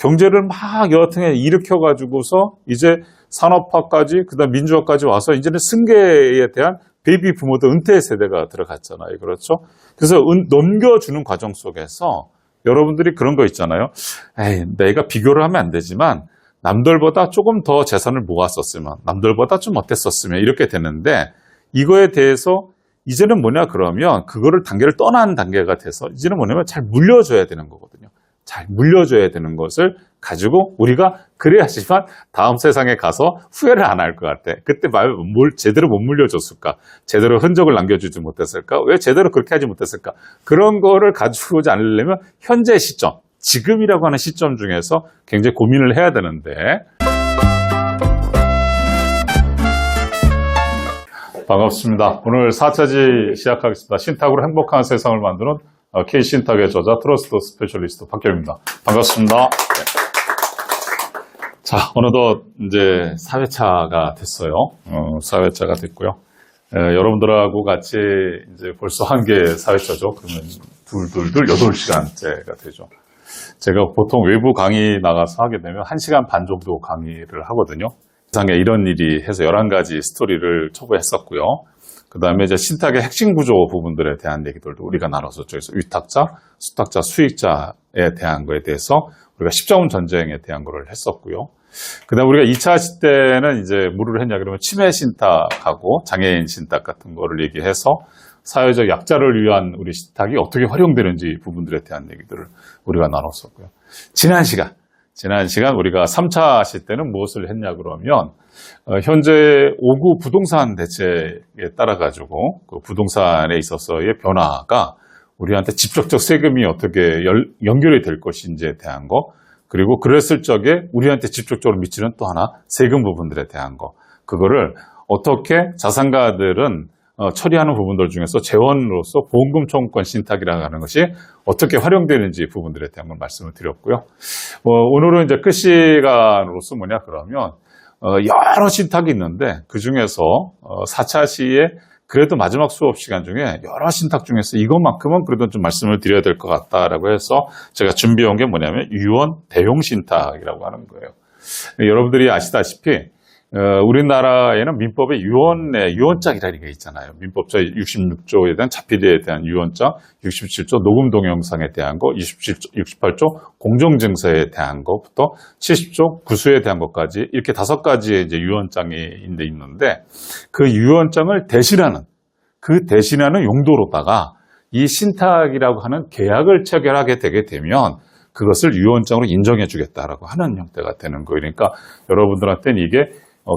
경제를 막 여하튼에 일으켜가지고서 이제 산업화까지, 그 다음 민주화까지 와서 이제는 승계에 대한 베이비 부모도 은퇴 세대가 들어갔잖아요. 그렇죠? 그래서 넘겨주는 과정 속에서 여러분들이 그런 거 있잖아요. 에이, 내가 비교를 하면 안 되지만 남들보다 조금 더 재산을 모았었으면, 남들보다 좀 어땠었으면 이렇게 되는데 이거에 대해서 이제는 뭐냐 그러면 그거를 단계를 떠난 단계가 돼서 이제는 뭐냐면 잘 물려줘야 되는 거거든요. 잘 물려줘야 되는 것을 가지고 우리가 그래야지만 다음 세상에 가서 후회를 안 할 것 같아. 그때 뭘 제대로 못 물려줬을까? 제대로 흔적을 남겨주지 못했을까? 왜 제대로 그렇게 하지 못했을까? 그런 거를 가지고 오지 않으려면 현재 시점, 지금이라고 하는 시점 중에서 굉장히 고민을 해야 되는데 반갑습니다. 오늘 4차지 시작하겠습니다. 신탁으로 행복한 세상을 만드는 K신탁의 저자 트러스트 스페셜리스트 박겸입니다. 반갑습니다. 네. 자, 어느덧 이제 4회차가 됐어요. 4회차가 됐고요. 여러분들하고 같이 이제 벌써 한 개 4회차죠. 그러면 둘 8시간째가 되죠. 제가 보통 외부 강의 나가서 하게 되면 1시간 반 정도 강의를 하거든요. 세상에 이런 일이 해서 11가지 스토리를 초보했었고요. 그 다음에 이제 신탁의 핵심 구조 부분들에 대한 얘기들도 우리가 나눴었죠. 그래서 위탁자, 수탁자, 수익자에 대한 거에 대해서 우리가 십자군 전쟁에 대한 거를 했었고요. 그 다음에 우리가 2차 때는 이제 뭐를 했냐 그러면 치매 신탁하고 장애인 신탁 같은 거를 얘기해서 사회적 약자를 위한 우리 신탁이 어떻게 활용되는지 부분들에 대한 얘기들을 우리가 나눴었고요. 지난 시간 우리가 3차 때는 무엇을 했냐 그러면 현재 5구 부동산 대책에 따라 가지고 그 부동산에 있어서의 변화가 우리한테 직접적 세금이 어떻게 연결이 될 것인지에 대한 거, 그리고 그랬을 적에 우리한테 직접적으로 미치는 또 하나 세금 부분들에 대한 거, 그거를 어떻게 자산가들은 처리하는 부분들 중에서 재원으로서 보험금 청구권 신탁이라고 하는 것이 어떻게 활용되는지 부분들에 대한 걸 말씀을 드렸고요. 오늘은 이제 끝 시간으로서 뭐냐 그러면 여러 신탁이 있는데 그 중에서 4차 시에 그래도 마지막 수업 시간 중에 여러 신탁 중에서 이것만큼은 그래도 좀 말씀을 드려야 될 것 같다라고 해서 제가 준비한 게 뭐냐면 유언 대용 신탁이라고 하는 거예요. 여러분들이 아시다시피 우리나라에는 민법에 유언장이라는 게 있잖아요. 민법자 66조에 대한 자필에 대한 유언장, 67조 녹음 동영상에 대한 거, 68조 공정증서에 대한 것부터 70조 구수에 대한 것까지 이렇게 5가지의 이제 유언장이 있는데 그 유언장을 대신하는 용도로다가 이 신탁이라고 하는 계약을 체결하게 되게 되면 그것을 유언장으로 인정해 주겠다라고 하는 형태가 되는 거예요. 그러니까 여러분들한테는 이게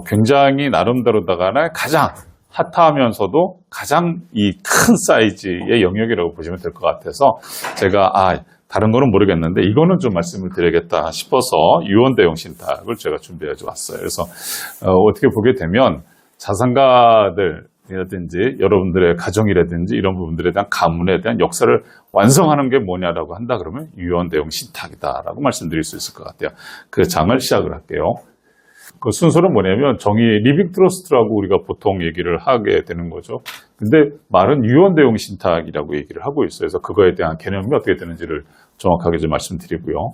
굉장히 나름대로다가 가장 핫하면서도 가장 이 큰 사이즈의 영역이라고 보시면 될 것 같아서 제가 다른 거는 모르겠는데 이거는 좀 말씀을 드리겠다 싶어서 유언 대용 신탁을 제가 준비해 왔어요. 그래서 어떻게 보게 되면 자산가들이라든지 여러분들의 가정이라든지 이런 부분들에 대한 가문에 대한 역사를 완성하는 게 뭐냐라고 한다 그러면 유언 대용 신탁이다라고 말씀드릴 수 있을 것 같아요. 그 장을 시작을 할게요. 그 순서는 뭐냐면 정의 리빙 트러스트라고 우리가 보통 얘기를 하게 되는 거죠. 근데 말은 유언 대용 신탁이라고 얘기를 하고 있어요. 그래서 그거에 대한 개념이 어떻게 되는지를 정확하게 좀 말씀드리고요.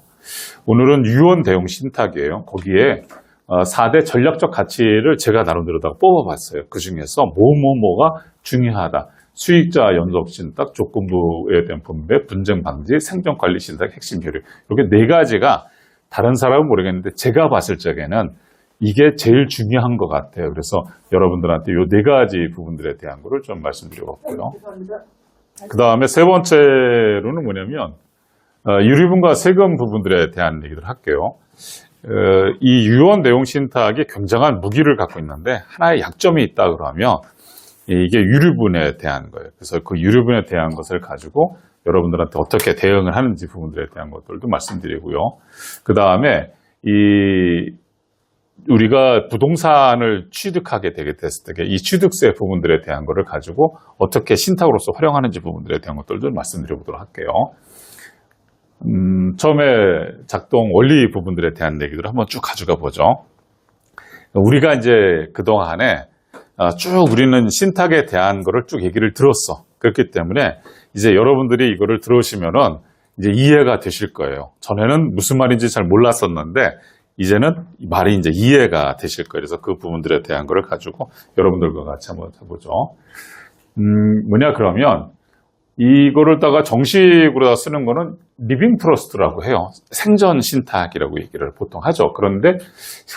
오늘은 유언 대용 신탁이에요. 거기에 4대 전략적 가치를 제가 나름대로다가 뽑아봤어요. 그 중에서 뭐가 중요하다. 수익자 연속 신탁, 조건부에 대한 분배, 분쟁 방지, 생존 관리 신탁, 핵심 효력. 이렇게 4가지가 다른 사람은 모르겠는데 제가 봤을 적에는 이게 제일 중요한 것 같아요. 그래서 여러분들한테 이 4가지 부분들에 대한 거를 좀 말씀드려봤고요. 그 다음에 세 번째로는 뭐냐면 유류분과 세금 부분들에 대한 얘기를 할게요. 이 유언 대용 신탁이 굉장한 무기를 갖고 있는데 하나의 약점이 있다 그러면 이게 유류분에 대한 거예요. 그래서 그 유류분에 대한 것을 가지고 여러분들한테 어떻게 대응을 하는지 부분들에 대한 것들도 말씀드리고요. 그 다음에 우리가 부동산을 취득하게 되게 됐을 때 이 취득세 부분들에 대한 거를 가지고 어떻게 신탁으로서 활용하는지 부분들에 대한 것들도 말씀드려보도록 할게요. 처음에 작동 원리 부분들에 대한 얘기들을 한번 쭉 가져가 보죠. 우리가 이제 그동안에 쭉 우리는 신탁에 대한 거를 쭉 얘기를 들었어. 그렇기 때문에 이제 여러분들이 이거를 들으시면은 이제 이해가 되실 거예요. 전에는 무슨 말인지 잘 몰랐었는데 이제는 말이 이제 이해가 되실 거예요. 그래서 그 부분들에 대한 거를 가지고 여러분들과 같이 한번 해보죠. 뭐냐 그러면 이거를 다가 정식으로 쓰는 거는 리빙 트러스트라고 해요. 생전 신탁이라고 얘기를 보통 하죠. 그런데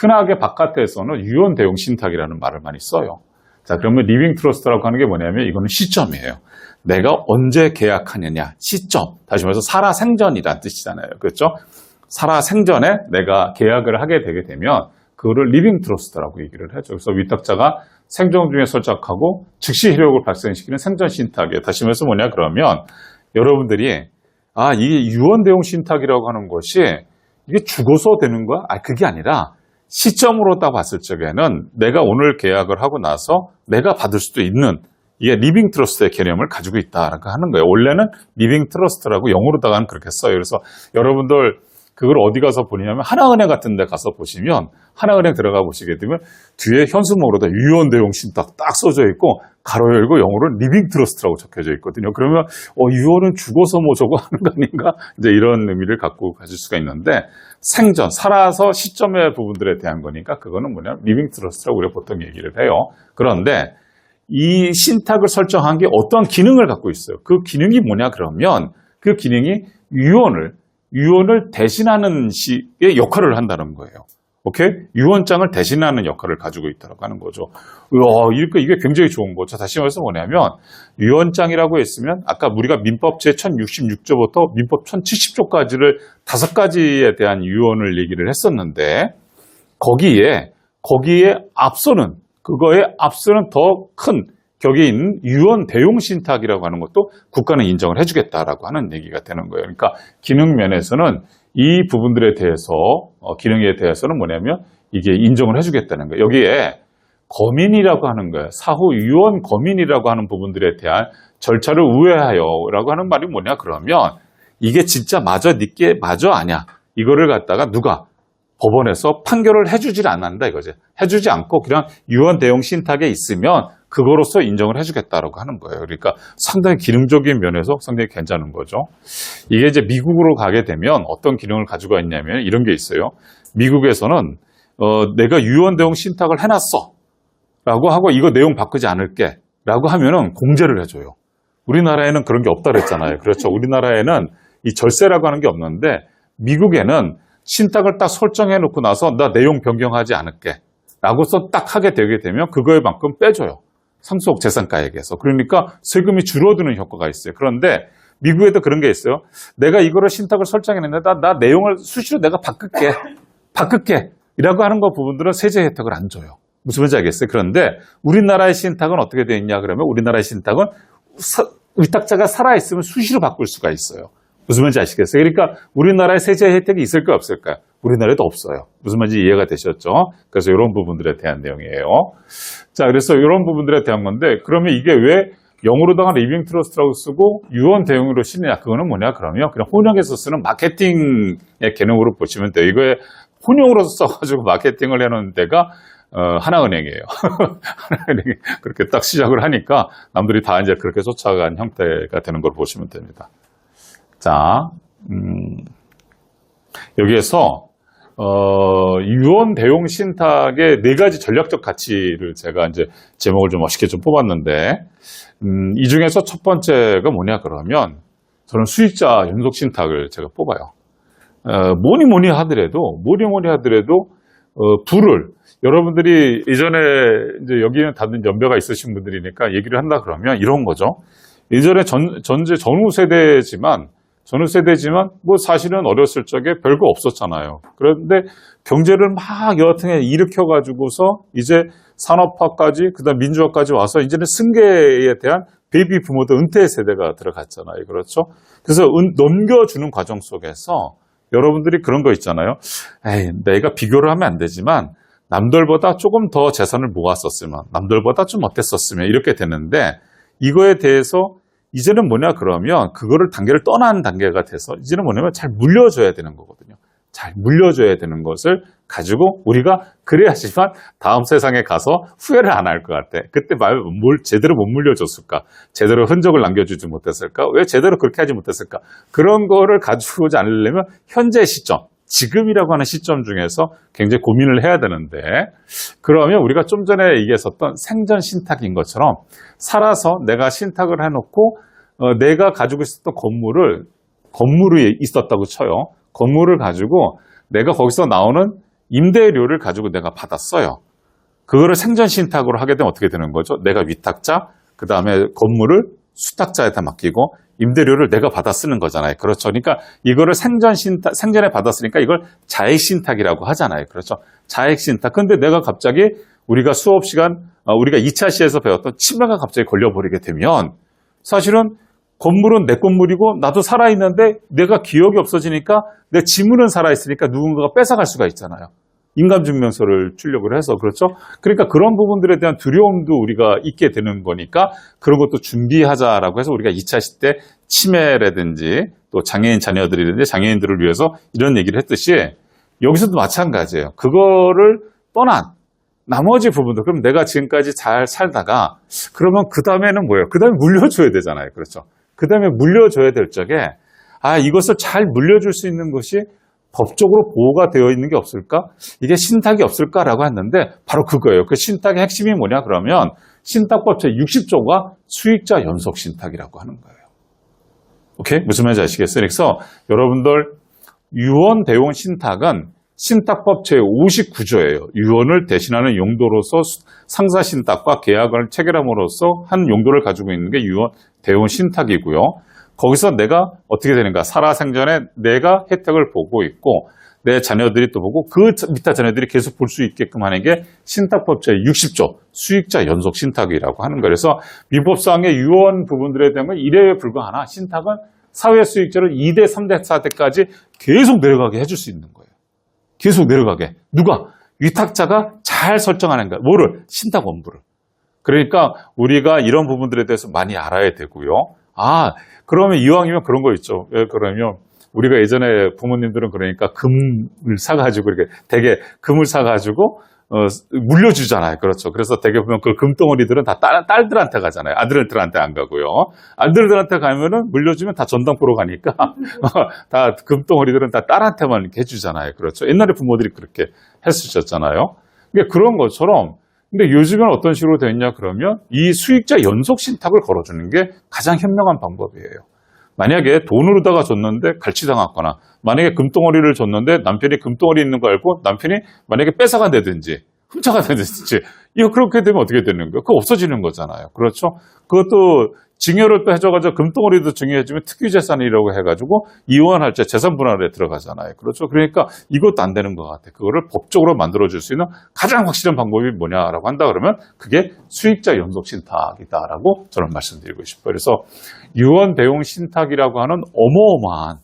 흔하게 바깥에서는 유언 대용 신탁이라는 말을 많이 써요. 자, 그러면 리빙 트러스트라고 하는 게 뭐냐면 이거는 시점이에요. 내가 언제 계약하느냐, 시점. 다시 말해서 살아생전이라는 뜻이잖아요. 그렇죠? 살아생전에 내가 계약을 하게 되게 되면 그거를 리빙 트러스트라고 얘기를 하죠. 그래서 위탁자가 생전 중에 설정하고 즉시 효력을 발생시키는 생전 신탁이에요. 다시 말해서 뭐냐 그러면 여러분들이 이게 유언 대용 신탁이라고 하는 것이 이게 죽어서 되는 거야? 그게 아니라 시점으로 딱 봤을 적에는 내가 오늘 계약을 하고 나서 내가 받을 수도 있는 이게 리빙 트러스트의 개념을 가지고 있다라고 하는 거예요. 원래는 리빙 트러스트라고 영어로다가는 그렇게 써요. 그래서 여러분들 그걸 어디 가서 보냐면 하나은행 같은 데 가서 보시면 하나은행 들어가 보시게 되면 뒤에 현수막으로다 유언 대용 신탁 딱 써져 있고 가로 열고 영어로 리빙 트러스트라고 적혀져 있거든요. 그러면 유언은 죽어서 뭐 저거 하는 거 아닌가? 이제 이런 의미를 갖고 가질 수가 있는데 생전 살아서 시점의 부분들에 대한 거니까 그거는 뭐냐 리빙 트러스트라고 우리가 보통 얘기를 해요. 그런데 이 신탁을 설정한 게 어떤 기능을 갖고 있어요. 그 기능이 뭐냐 그러면 그 기능이 유언을 대신하는 식의 역할을 한다는 거예요. 오케이? 유언장을 대신하는 역할을 가지고 있다고 하는 거죠. 이게 굉장히 좋은 거죠. 다시 말해서 뭐냐면 유언장이라고 했으면 아까 우리가 민법 제1066조부터 민법 1070조까지를 5가지에 대한 유언을 얘기를 했었는데 거기에 앞서는 그거에 앞서는 더 큰 격에 있는 유언 대용 신탁이라고 하는 것도 국가는 인정을 해주겠다라고 하는 얘기가 되는 거예요. 그러니까 기능 면에서는 이 부분들에 대해서 기능에 대해서는 뭐냐면 이게 인정을 해주겠다는 거예요. 여기에 거민이라고 하는 거예요. 사후 유언 거민이라고 하는 부분들에 대한 절차를 우회하여라고 하는 말이 뭐냐 그러면 이게 진짜 니께 맞아 아냐 이거를 갖다가 누가 법원에서 판결을 해주질 않는다 이거지. 해주지 않고 그냥 유언 대용 신탁에 있으면 그거로서 인정을 해주겠다라고 하는 거예요. 그러니까 상당히 기능적인 면에서 상당히 괜찮은 거죠. 이게 이제 미국으로 가게 되면 어떤 기능을 가지고 있냐면 이런 게 있어요. 미국에서는 내가 유언 대용 신탁을 해놨어 라고 하고 이거 내용 바꾸지 않을게 라고 하면은 공제를 해줘요. 우리나라에는 그런 게 없다 그랬잖아요. 그렇죠. 우리나라에는 이 절세라고 하는 게 없는데 미국에는 신탁을 딱 설정해 놓고 나서 나 내용 변경하지 않을게 라고서 딱 하게 되게 되면 그거에만큼 빼줘요. 상속 재산가액에서. 그러니까 세금이 줄어드는 효과가 있어요. 그런데 미국에도 그런 게 있어요. 내가 이거를 신탁을 설정했는데 나 내용을 수시로 내가 바꿀게 이라고 하는 거 부분들은 세제 혜택을 안 줘요. 무슨 말인지 알겠어요? 그런데 우리나라의 신탁은 어떻게 되어 있냐 그러면 우리나라의 신탁은 위탁자가 살아있으면 수시로 바꿀 수가 있어요. 무슨 말인지 아시겠어요? 그러니까 우리나라에 세제 혜택이 있을까요? 없을까요? 우리나라에도 없어요. 무슨 말인지 이해가 되셨죠? 그래서 이런 부분들에 대한 내용이에요. 자, 그래서 이런 부분들에 대한 건데 그러면 이게 왜 영어로다가 리빙 트러스트라고 쓰고 유언 대용으로 쓰느냐? 그거는 뭐냐? 그러면 그냥 혼용해서 쓰는 마케팅의 개념으로 보시면 돼요. 이거에 혼용으로 써가지고 마케팅을 해놓은 데가 하나은행이에요. 하나은행이 그렇게 딱 시작을 하니까 남들이 다 이제 그렇게 쫓아간 형태가 되는 걸 보시면 됩니다. 자, 여기에서 유언 대용 신탁의 4가지 전략적 가치를 제가 이제 제목을 좀 멋있게 좀 뽑았는데 이 중에서 첫 번째가 뭐냐 그러면 저는 수익자 연속 신탁을 제가 뽑아요. 뭐니 하더라도 부를 여러분들이 이전에 이제 여기는 다들 연배가 있으신 분들이니까 얘기를 한다 그러면 이런 거죠. 예전에 전후 세대지만 뭐 사실은 어렸을 적에 별거 없었잖아요. 그런데 경제를 막 여하튼에 일으켜가지고서 이제 산업화까지 그다음 민주화까지 와서 이제는 승계에 대한 베이비 부모도 은퇴 세대가 들어갔잖아요. 그렇죠? 그래서 넘겨주는 과정 속에서 여러분들이 그런 거 있잖아요. 내가 비교를 하면 안 되지만 남들보다 조금 더 재산을 모았었으면 남들보다 좀 어땠었으면 이렇게 되는데 이거에 대해서 이제는 뭐냐 그러면 그거를 단계를 떠난 단계가 돼서 이제는 뭐냐면 잘 물려줘야 되는 거거든요. 잘 물려줘야 되는 것을 가지고 우리가 그래야지만 다음 세상에 가서 후회를 안 할 것 같아. 그때 뭘 제대로 못 물려줬을까? 제대로 흔적을 남겨주지 못했을까? 왜 제대로 그렇게 하지 못했을까? 그런 거를 가지고 오지 않으려면 현재 시점, 지금이라고 하는 시점 중에서 굉장히 고민을 해야 되는데, 그러면 우리가 좀 전에 얘기했었던 생전 신탁인 것처럼 살아서 내가 신탁을 해놓고 내가 가지고 있었던 건물이 있었다고 쳐요. 건물을 가지고 내가 거기서 나오는 임대료를 가지고 내가 받았어요. 그거를 생전 신탁으로 하게 되면 어떻게 되는 거죠? 내가 위탁자, 그 다음에 건물을 수탁자에다 맡기고 임대료를 내가 받아 쓰는 거잖아요. 그렇죠. 그러니까 이거를 생전에 받았으니까 이걸 자액 신탁이라고 하잖아요. 그렇죠. 자액 신탁. 근데 내가 갑자기 우리가 수업 시간, 우리가 2차 시에서 배웠던 치매가 갑자기 걸려버리게 되면 사실은 건물은 내 건물이고 나도 살아있는데 내가 기억이 없어지니까 내 지문은 살아있으니까 누군가가 뺏어갈 수가 있잖아요. 인감증명서를 출력을 해서. 그렇죠? 그러니까 그런 부분들에 대한 두려움도 우리가 있게 되는 거니까 그런 것도 준비하자라고 해서 우리가 2차 시 때 치매라든지 또 장애인 자녀들이든지 장애인들을 위해서 이런 얘기를 했듯이 여기서도 마찬가지예요. 그거를 떠난 나머지 부분도 그럼 내가 지금까지 잘 살다가 그러면 그 다음에는 뭐예요? 그 다음에 물려줘야 되잖아요. 그렇죠? 그 다음에 물려줘야 될 적에 이것을 잘 물려줄 수 있는 것이 법적으로 보호가 되어 있는 게 없을까? 이게 신탁이 없을까라고 했는데 바로 그거예요. 그 신탁의 핵심이 뭐냐 그러면 신탁법 제60조가 수익자 연속 신탁이라고 하는 거예요. 오케이? 무슨 말인지 아시겠어요? 그래서 여러분들 유언 대용 신탁은 신탁법 제59조예요. 유언을 대신하는 용도로서 상사 신탁과 계약을 체결함으로써 한 용도를 가지고 있는 게 유언 대용 신탁이고요. 거기서 내가 어떻게 되는가? 살아생전에 내가 혜택을 보고 있고 내 자녀들이 또 보고 그 밑에 자녀들이 계속 볼 수 있게끔 하는 게 신탁법 제60조 수익자 연속 신탁이라고 하는 거예요. 그래서 민법상의 유언 부분들에 대한 건 1회에 불과하나 신탁은 사회 수익자를 2대, 3대, 4대까지 계속 내려가게 해줄 수 있는 거예요. 계속 내려가게. 누가? 위탁자가 잘 설정하는 거야. 뭐를? 신탁 원부를. 그러니까 우리가 이런 부분들에 대해서 많이 알아야 되고요. 그러면 이왕이면 그런 거 있죠. 그러면 우리가 예전에 부모님들은 그러니까 금을 사가지고 이렇게 되게 금을 사가지고 물려주잖아요. 그렇죠. 그래서 되게 보면 그 금덩어리들은 다 딸들한테 가잖아요. 아들들한테 안 가고요. 아들들한테 가면은 물려주면 다 전당포로 가니까 다 금덩어리들은 다 딸한테만 이렇게 해주잖아요. 그렇죠. 옛날에 부모들이 그렇게 했으셨잖아요. 그러니까 그런 것처럼 근데 요즘은 어떤 식으로 되었냐 그러면 이 수익자 연속 신탁을 걸어주는 게 가장 현명한 방법이에요. 만약에 돈으로다가 줬는데 갈취당했거나 만약에 금덩어리를 줬는데 남편이 금덩어리 있는 거 알고 남편이 만약에 뺏어간다든지 훔쳐간다든지 이거 그렇게 되면 어떻게 되는 거예요? 그거 없어지는 거잖아요. 그렇죠? 그것도 증여를 또 해줘가지고 금덩어리도 증여해주면 특유재산이라고 해가지고 이혼할 때 재산 분할에 들어가잖아요. 그렇죠? 그러니까 이것도 안 되는 것 같아요. 그거를 법적으로 만들어줄 수 있는 가장 확실한 방법이 뭐냐라고 한다 그러면 그게 수익자 연속 신탁이다라고 저는 말씀드리고 싶어요. 그래서 유언 대용 신탁이라고 하는 어마어마한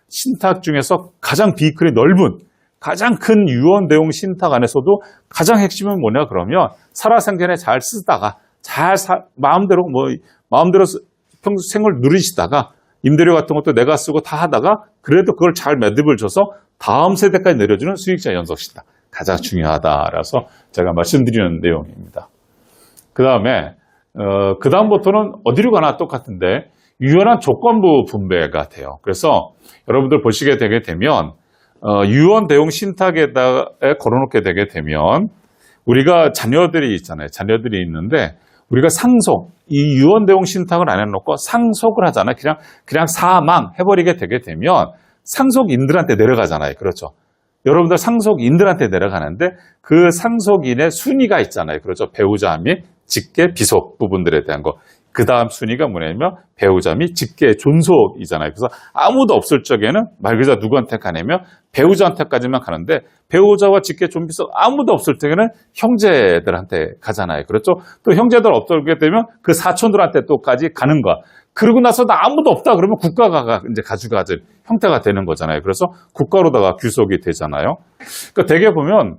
신탁 중에서 가장 비클이 넓은 가장 큰 유언 대용 신탁 안에서도 가장 핵심은 뭐냐 그러면 살아생전에 잘 쓰다가 마음대로 평생을 누리시다가 임대료 같은 것도 내가 쓰고 다 하다가 그래도 그걸 잘 매듭을 줘서 다음 세대까지 내려주는 수익자 연속 신탁 가장 중요하다라서 제가 말씀드리는 내용입니다. 그 다음부터는 어디로 가나 똑같은데 유연한 조건부 분배가 돼요. 그래서 여러분들 보시게 되게 되면 유언 대용 신탁에 걸어놓게 되게 되면 우리가 자녀들이 있잖아요. 자녀들이 있는데 우리가 이 유언 대용 신탁을 안 해놓고 상속을 하잖아요. 그냥 사망 해버리게 되게 되면 상속인들한테 내려가잖아요. 그렇죠. 여러분들 상속인들한테 내려가는데 그 상속인의 순위가 있잖아요. 그렇죠. 배우자 및 직계 비속 부분들에 대한 거. 그 다음 순위가 뭐냐면 배우자 및 직계 존속이잖아요. 그래서 아무도 없을 적에는 말 그대로 누구한테 가냐면 배우자한테까지만 가는데 배우자와 직계 존비속 아무도 없을 때는 형제들한테 가잖아요. 그렇죠? 또 형제들 없게 되면 그 사촌들한테 또까지 가는 거야. 그러고 나서 아무도 없다 그러면 국가가 이제 가져가질 형태가 되는 거잖아요. 그래서 국가로다가 귀속이 되잖아요. 그러니까 대개 보면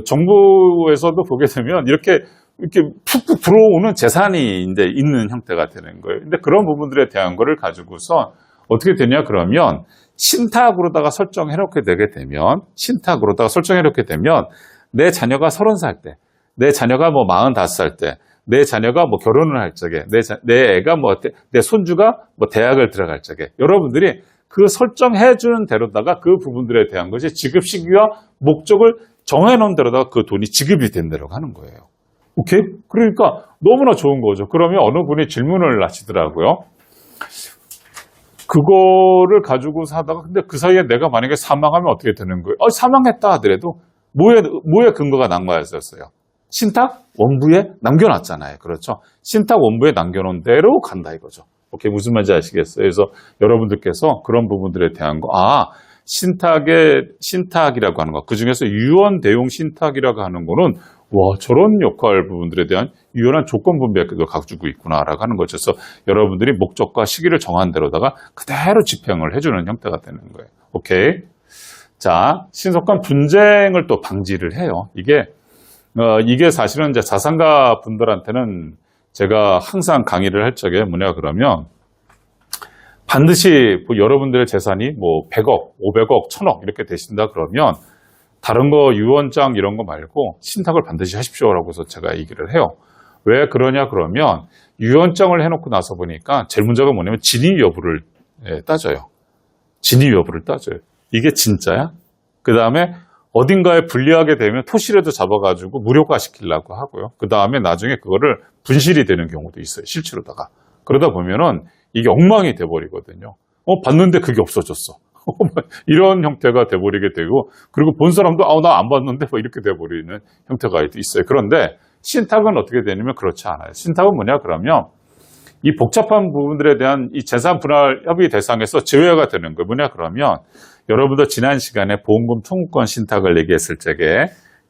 정부에서도 보게 되면 이렇게 푹푹 들어오는 재산이 이제 있는 형태가 되는 거예요. 근데 그런 부분들에 대한 거를 가지고서 어떻게 되냐 그러면 신탁으로다가 설정해놓게 되게 되면, 신탁으로다가 설정해놓게 되면, 내 자녀가 30살 때, 내 자녀가 뭐 45살 때, 내 자녀가 뭐 결혼을 할 적에, 내 애가 뭐, 내 손주가 뭐 대학을 들어갈 적에, 여러분들이 그 설정해주는 대로다가 그 부분들에 대한 것이 지급 시기와 목적을 정해놓은 대로다가 그 돈이 지급이 된 대로 가는 거예요. 오케이? 그러니까 너무나 좋은 거죠. 그러면 어느 분이 질문을 하시더라고요. 그거를 가지고 사다가 근데 그 사이에 내가 만약에 사망하면 어떻게 되는 거예요? 사망했다 하더라도 뭐에 근거가 난 거였어요? 신탁 원부에 남겨놨잖아요. 그렇죠? 신탁 원부에 남겨놓은 대로 간다 이거죠. 오케이, 무슨 말인지 아시겠어요? 그래서 여러분들께서 그런 부분들에 대한 거, 신탁이라고 하는 거, 그 중에서 유언 대용 신탁이라고 하는 거는, 와, 저런 역할 부분들에 대한 유연한 조건 분배도 가지고 있구나라고 하는 거죠. 그래서 여러분들이 목적과 시기를 정한 대로다가 그대로 집행을 해주는 형태가 되는 거예요. 오케이. 자, 신속한 분쟁을 또 방지를 해요. 이게 사실은 이제 자산가 분들한테는 제가 항상 강의를 할 적에 뭐냐 그러면 반드시 뭐 여러분들의 재산이 뭐 100억, 500억, 1000억 이렇게 되신다 그러면 다른 거 유언장 이런 거 말고 신탁을 반드시 하십시오라고 해서 제가 얘기를 해요. 왜 그러냐 그러면 유언장을 해놓고 나서 보니까 제일 문제가 뭐냐면 진위 여부를 따져요. 진위 여부를 따져요. 이게 진짜야? 그 다음에 어딘가에 분리하게 되면 토시라도 잡아가지고 무료화 시키려고 하고요. 그 다음에 나중에 그거를 분실이 되는 경우도 있어요. 실제로다가. 그러다 보면은 이게 엉망이 돼버리거든요. 봤는데 그게 없어졌어. 이런 형태가 돼버리게 되고, 그리고 본 사람도 나 안 봤는데 뭐 이렇게 돼버리는 형태가 있어요. 그런데 신탁은 어떻게 되냐면 그렇지 않아요. 신탁은 뭐냐 그러면 이 복잡한 부분들에 대한 이 재산 분할 협의 대상에서 제외가 되는 거예요. 뭐냐 그러면 여러분도 지난 시간에 보험금 청구권 신탁을 얘기했을 적에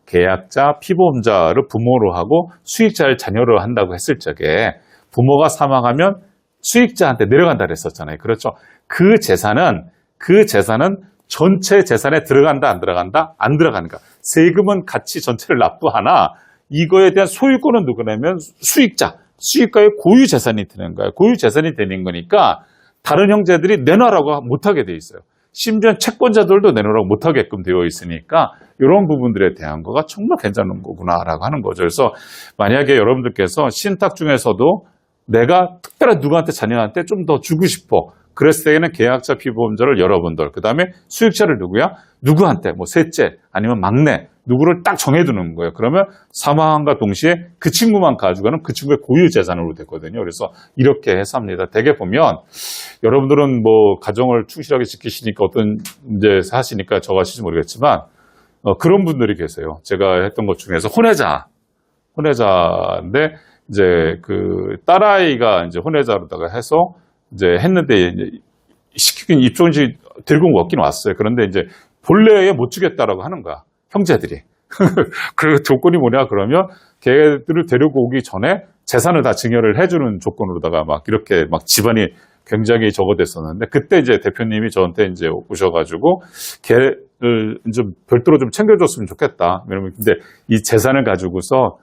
계약자, 피보험자를 부모로 하고 수익자를 자녀로 한다고 했을 적에 부모가 사망하면 수익자한테 내려간다 그랬었잖아요. 그렇죠? 그 재산은 전체 재산에 들어간다, 안 들어간다? 안 들어가는가? 세금은 같이 전체를 납부하나 이거에 대한 소유권은 누구냐면 수익가의 고유 재산이 되는 거예요. 고유 재산이 되는 거니까 다른 형제들이 내놔라고 못하게 돼 있어요. 심지어 채권자들도 내놓으라고 못하게끔 되어 있으니까 이런 부분들에 대한 거가 정말 괜찮은 거구나라고 하는 거죠. 그래서 만약에 여러분들께서 신탁 중에서도 내가 특별한 누구한테 자녀한테 좀 더 주고 싶어. 그랬을 때에는 계약자 피보험자를 여러분들, 그 다음에 수익자를 누구한테, 뭐 셋째 아니면 막내 누구를 딱 정해두는 거예요. 그러면 사망함과 동시에 그 친구만 가져가는 그 친구의 고유 재산으로 됐거든요. 그래서 이렇게 해서 합니다. 대개 보면 여러분들은 뭐 가정을 충실하게 지키시니까 어떤 이제 하시니까 저거 하실지 모르겠지만 그런 분들이 계세요. 제가 했던 것 중에서 혼외자인데 이제 그 딸아이가 이제 혼외자로다가 해서 이제 했는데 이제 시키긴 입종지 데리고 왔긴 왔어요. 그런데 이제 본래에 못 주겠다라고 하는 거야. 형제들이. 그 조건이 뭐냐 그러면 걔들을 데리고 오기 전에 재산을 다 증여를 해주는 조건으로다가 막 이렇게 막 집안이 굉장히 저거 됐었는데 그때 이제 대표님이 저한테 이제 오셔가지고 걔를 좀 별도로 좀 챙겨줬으면 좋겠다. 왜냐면 근데 이 재산을 가지고서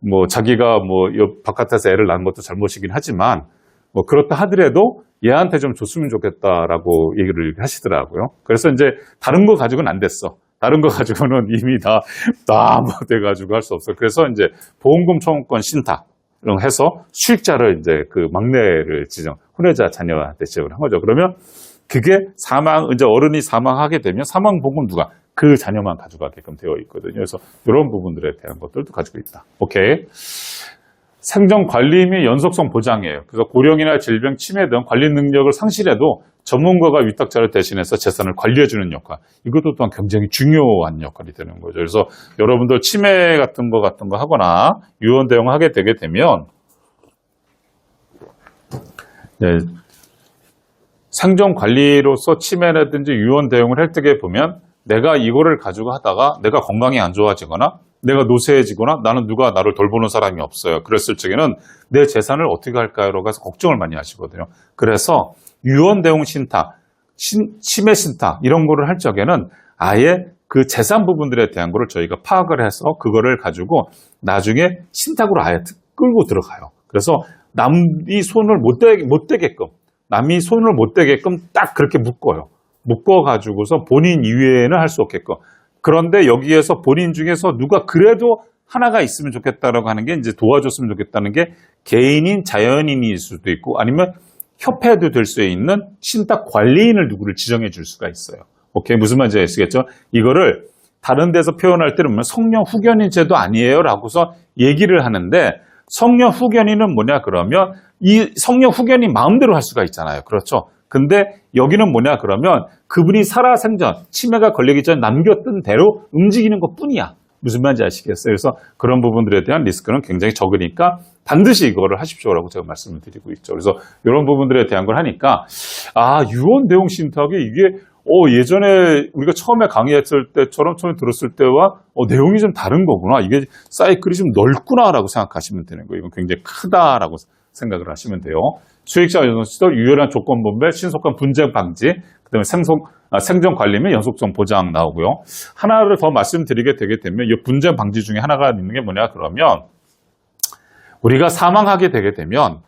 뭐 자기가 뭐 바깥에서 애를 낳은 것도 잘못이긴 하지만 뭐 그렇다 하더라도 얘한테 좀 줬으면 좋겠다라고 얘기를 하시더라고요. 그래서 이제 다른 거 가지고는 안 됐어. 다른 거 가지고는 이미 다 돼가지고 할 수 없어. 그래서 이제 보험금 청구권 신탁을 해서 수익자를 이제 그 막내를 혼외자 자녀한테 지정을 한 거죠. 그러면 그게 이제 어른이 사망하게 되면 사망보험은 누가? 그 자녀만 가져가게끔 되어 있거든요. 그래서 이런 부분들에 대한 것들도 가지고 있다. 오케이. 생존 관리 및 연속성 보장이에요. 그래서 고령이나 질병, 치매 등 관리 능력을 상실해도 전문가가 위탁자를 대신해서 재산을 관리해주는 역할. 이것도 또한 굉장히 중요한 역할이 되는 거죠. 그래서 여러분들 치매 같은 거 하거나 유언 대응을 하게 되게 되면 생존 관리로서 치매라든지 유언 대응을 할 때에 보면 내가 이거를 가지고 하다가 내가 건강이 안 좋아지거나 내가 노쇠해지거나 나는 누가 나를 돌보는 사람이 없어요. 그랬을 적에는 내 재산을 어떻게 할까요? 라고 해서 걱정을 많이 하시거든요. 그래서 유언 대응 신탁, 치매 신탁 이런 거를 할 적에는 아예 그 재산 부분들에 대한 거를 저희가 파악을 해서 그거를 가지고 나중에 신탁으로 아예 끌고 들어가요. 그래서 남이 손을 못 대게끔 딱 그렇게 묶어요. 묶어가지고서 본인 이외에는 할 수 없게끔. 그런데 여기에서 본인 중에서 누가 그래도 하나가 있으면 좋겠다라고 하는 게 이제 도와줬으면 좋겠다는 게 개인인 자연인일 수도 있고 아니면 협회도 될 수 있는 신탁 관리인을 누구를 지정해 줄 수가 있어요. 오케이. 무슨 말인지 아시겠죠? 이거를 다른 데서 표현할 때는 보면 성령 후견인 제도 아니에요 라고서 얘기를 하는데 성령 후견인은 뭐냐 그러면 이 성령 후견인 마음대로 할 수가 있잖아요. 그렇죠? 근데 여기는 뭐냐 그러면 그분이 살아생전 치매가 걸리기 전에 남겼던 대로 움직이는 것 뿐이야. 무슨 말인지 아시겠어요? 그래서 그런 부분들에 대한 리스크는 굉장히 적으니까 반드시 이거를 하십시오라고 제가 말씀을 드리고 있죠. 그래서 이런 부분들에 대한 걸 하니까 유언 대용 신탁이 이게 예전에 우리가 처음에 강의했을 때처럼 처음에 들었을 때와 내용이 좀 다른 거구나. 이게 사이클이 좀 넓구나라고 생각하시면 되는 거예요. 이건 굉장히 크다라고 생각을 하시면 돼요. 수익자 연속 시설, 유연한 조건 분배, 신속한 분쟁 방지, 그다음에 생존 관리 및 연속성 보장 나오고요. 하나를 더 말씀드리게 되게 되면 이 분쟁 방지 중에 하나가 있는 게 뭐냐 그러면 우리가 사망하게 되게 되면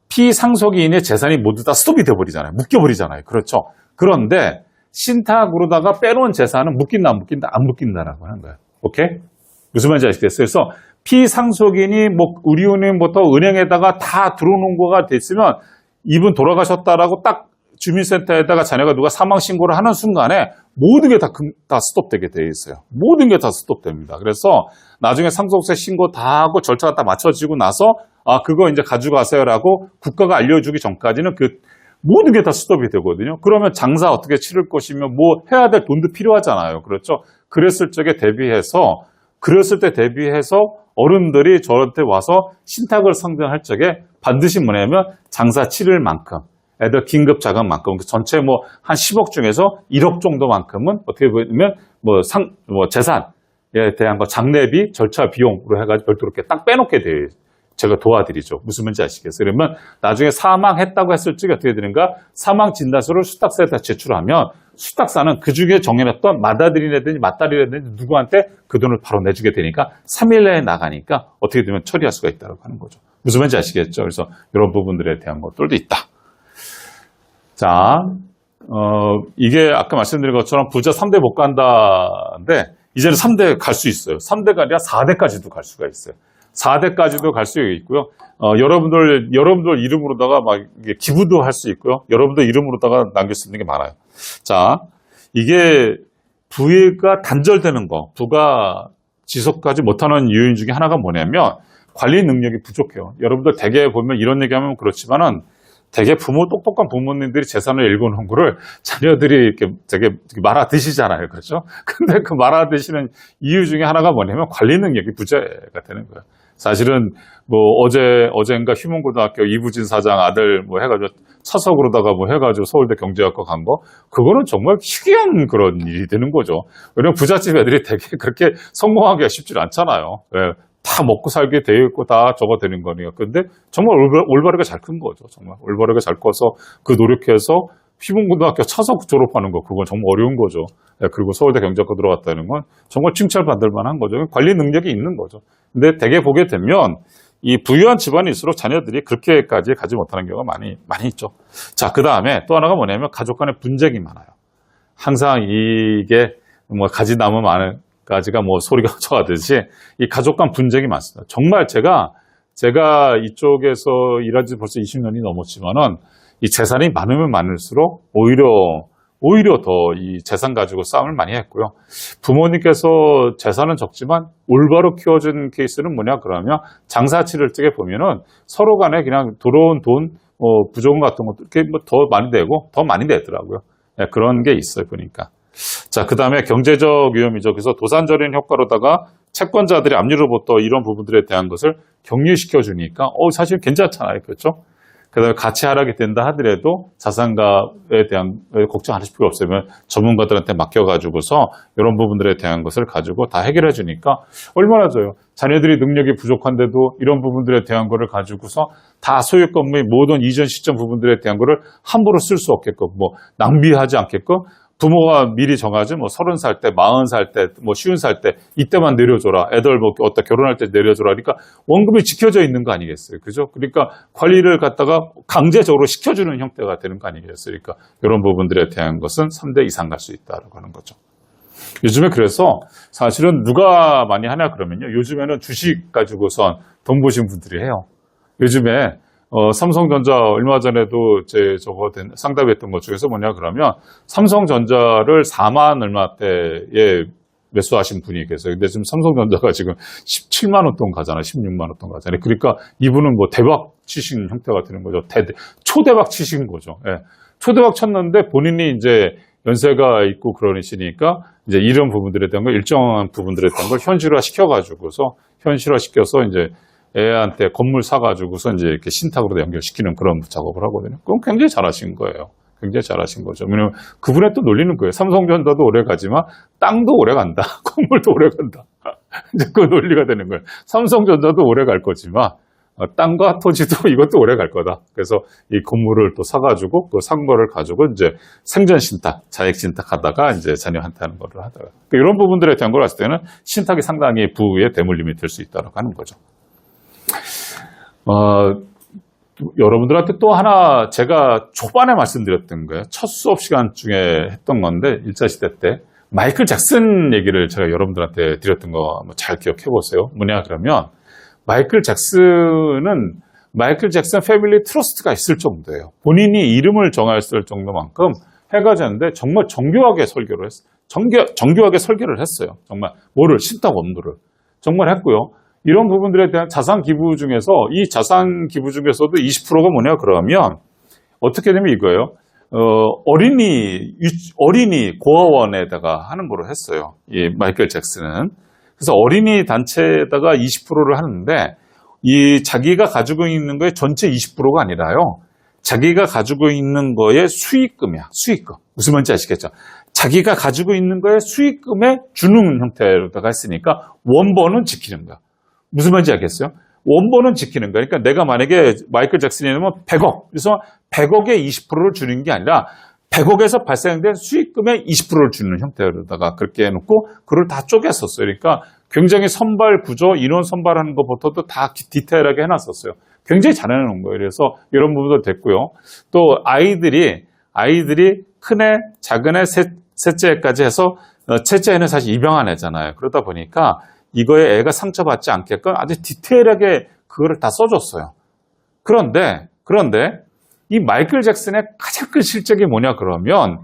피상속인의 재산이 모두 다 스톱이 돼버리잖아요. 묶여버리잖아요. 그렇죠. 그런데 신탁으로다가 빼놓은 재산은 묶인다 안 묶인다 안 묶인다라고 하는 거예요. 오케이? 무슨 말인지 아시겠어요? 그래서 피상속인이 의료은행부터 은행에다가 다 들어놓은 거가 됐으면 이분 돌아가셨다라고 딱 주민센터에다가 자녀가 누가 사망 신고를 하는 순간에 모든 게 다 스톱되게 되어 있어요. 모든 게 다 스톱됩니다. 그래서 나중에 상속세 신고 다 하고 절차가 다 맞춰지고 나서 그거 이제 가져가세요라고 국가가 알려주기 전까지는 그 모든 게 다 스톱이 되거든요. 그러면 장사 어떻게 치를 것이며 뭐 해야 될 돈도 필요하잖아요. 그렇죠? 그랬을 때 대비해서 어른들이 저한테 와서 신탁을 상정할 적에 반드시 뭐냐면 장사 치를 만큼 애들 긴급 자금만큼 전체 한 10억 중에서 1억 정도만큼은 어떻게 보면 재산에 대한 장례비 절차 비용으로 해가지고 별도로 이렇게 딱 빼놓게 돼요. 제가 도와드리죠. 무슨 말인지 아시겠어요? 그러면 나중에 사망했다고 했을 적에 어떻게 되는가? 사망 진단서를 수탁사에다 제출하면 수탁사는 그 중에 정해놨던 맏아들이라든지 맏딸이라든지 누구한테 그 돈을 바로 내주게 되니까 3일 내에 나가니까 어떻게 되면 처리할 수가 있다고 하는 거죠. 무슨 말인지 아시겠죠? 그래서 이런 부분들에 대한 것들도 있다. 자, 이게 아까 말씀드린 것처럼 부자 3대 못 간다인데 이제는 3대 갈 수 있어요. 3대가 아니라 4대까지도 갈 수가 있어요. 4대까지도 갈 수 있고요. 여러분들 이름으로다가 기부도 할 수 있고요. 여러분들 이름으로다가 남길 수 있는 게 많아요. 자, 이게 부가 단절되는 거, 부가 지속하지 못하는 요인 중에 하나가 뭐냐면 관리 능력이 부족해요. 여러분들 대개 보면 이런 얘기하면 그렇지만은 되게 똑똑한 부모님들이 재산을 일궈놓은 거를 자녀들이 이렇게 되게 말아 드시잖아요. 그렇죠? 근데 그 말아 드시는 이유 중에 하나가 뭐냐면 관리 능력이 부재가 되는 거예요. 사실은 어젠가 휴문고등학교 이부진 사장 아들 해가지고 차석으로다가 해가지고 서울대 경제학과 간 거, 그거는 정말 희귀한 그런 일이 되는 거죠. 왜냐면 부잣집 애들이 되게 그렇게 성공하기가 쉽지 않잖아요. 예. 다 먹고 살게 되어 있고 다 저거 되는 거니까. 근데 정말 올바르게 잘 큰 거죠. 정말 올바르게 잘 커서 그 노력해서 휘문고등학교 차석 졸업하는 거, 그건 정말 어려운 거죠. 그리고 서울대 경제학과 들어갔다는 건 정말 칭찬받을 만한 거죠. 관리 능력이 있는 거죠. 근데 대개 보게 되면 이 부유한 집안일수록 자녀들이 그렇게까지 가지 못하는 경우가 많이 있죠. 자, 그 다음에 또 하나가 뭐냐면 가족 간의 분쟁이 많아요. 항상 이게 가지 나무 많은 가지가 소리가 쳐가듯이 이 가족 간 분쟁이 많습니다. 정말 제가 이쪽에서 일한 지 벌써 20년이 넘었지만은 이 재산이 많으면 많을수록 오히려 더 이 재산 가지고 싸움을 많이 했고요. 부모님께서 재산은 적지만 올바로 키워준 케이스는 뭐냐 그러면 장사 치를 적에 보면은 서로 간에 그냥 들어온 돈, 부조금 같은 것도 이렇게 더 많이 내고 더 많이 내더라고요. 네, 그런 게 있어요, 보니까. 자, 그 다음에 경제적 위험이죠. 그래서 도산절인 효과로다가 채권자들이 압류로부터 이런 부분들에 대한 것을 격리시켜 주니까 사실 괜찮잖아요. 그렇죠? 그 다음에 가치 하락이 된다 하더라도 자산가에 대한 걱정 안 하실 필요 없으면 전문가들한테 맡겨가지고서 이런 부분들에 대한 것을 가지고 다 해결해 주니까 얼마나 좋아요. 자녀들이 능력이 부족한데도 이런 부분들에 대한 거를 가지고서 다 소유권 및 모든 이전 시점 부분들에 대한 거를 함부로 쓸 수 없게끔 낭비하지 않게끔 부모가 미리 정하지, 뭐 30살 때, 40살 때, 뭐 50살 때, 이때만 내려줘라. 애들 뭐 어디다 결혼할 때 내려줘라. 그러니까 원금이 지켜져 있는 거 아니겠어요. 그죠? 그러니까 관리를 갖다가 강제적으로 시켜주는 형태가 되는 거 아니겠어요. 그러니까 이런 부분들에 대한 것은 3대 이상 갈 수 있다라고 하는 거죠. 요즘에 그래서 사실은 누가 많이 하냐 그러면요. 요즘에는 주식 가지고선 돈 버신 분들이 해요. 요즘에 삼성전자 얼마 전에도 상담했던 것 중에서 뭐냐 그러면 삼성전자를 4만 얼마대에 매수하신 분이 계세요. 근데 지금 삼성전자가 지금 17만 원 돈 가잖아요. 16만 원 돈 가잖아요. 그러니까 이분은 뭐 대박 치신 형태가 되는 거죠. 초대박 치신 거죠. 예. 초대박 쳤는데 본인이 이제 연세가 있고 그러시니까 이제 이런 부분들에 대한 걸 일정한 부분들에 대한 걸 현실화 시켜가지고서 이제 애한테 건물 사가지고서 이제 이렇게 신탁으로 연결시키는 그런 작업을 하거든요. 그건 굉장히 잘하신 거예요. 굉장히 잘하신 거죠. 왜냐면 그분의 또 놀리는 거예요. 삼성전자도 오래 가지만 땅도 오래 간다. 건물도 오래 간다. 이제 그 논리가 되는 거예요. 삼성전자도 오래 갈 거지만 땅과 토지도 이것도 오래 갈 거다. 그래서 이 건물을 또 사가지고 또 산 거를 가지고 이제 생전 신탁, 자액 신탁 하다가 이제 자녀한테 하는 거를 하다가. 그러니까 이런 부분들에 대한 걸 봤을 때는 신탁이 상당히 부의 대물림이 될 수 있다고 하는 거죠. 여러분들한테 또 하나 제가 초반에 말씀드렸던 거예요. 첫 수업 시간 중에 했던 건데 1차 시대 때 마이클 잭슨 얘기를 제가 여러분들한테 드렸던 거 잘 기억해 보세요. 뭐냐 그러면 마이클 잭슨은 마이클 잭슨 패밀리 트러스트가 있을 정도예요. 본인이 이름을 정했을 정도만큼 해가 졌는데 정말 정교하게 설계를 했어요. 정교하게 설계를 했어요. 정말 뭐를 신탁 원부를 정말 했고요. 이런 부분들에 대한 자산 기부 중에서 이 자산 기부 중에서도 20%가 뭐냐 그러면 어떻게 되면 이거예요. 어린이 고아원에다가 하는 거로 했어요. 이 마이클 잭슨은. 그래서 어린이 단체에다가 20%를 하는데 이 자기가 가지고 있는 거의 전체 20%가 아니라요. 자기가 가지고 있는 거의 수익금이야. 수익금. 무슨 말인지 아시겠죠? 자기가 가지고 있는 거의 수익금에 주는 형태로다가 했으니까 원본은 지키는 거야. 무슨 말인지 알겠어요? 원본은 지키는 거야. 그러니까 내가 만약에 마이클 잭슨이면 100억. 그래서 100억의 20%를 주는 게 아니라 100억에서 발생된 수익금의 20%를 주는 형태로다가 그렇게 해놓고 그걸 다 쪼갰었어요. 그러니까 굉장히 선발 구조, 인원 선발하는 것부터도 다 디테일하게 해놨었어요. 굉장히 잘 해놓은 거예요. 그래서 이런 부분도 됐고요. 또 아이들이 큰애, 작은애, 셋째까지 해서 셋째는 사실 입양한 애잖아요. 그러다 보니까 이거에 애가 상처받지 않게끔 아주 디테일하게 그거를 다 써줬어요. 그런데 이 마이클 잭슨의 가장 큰 실책이 뭐냐 그러면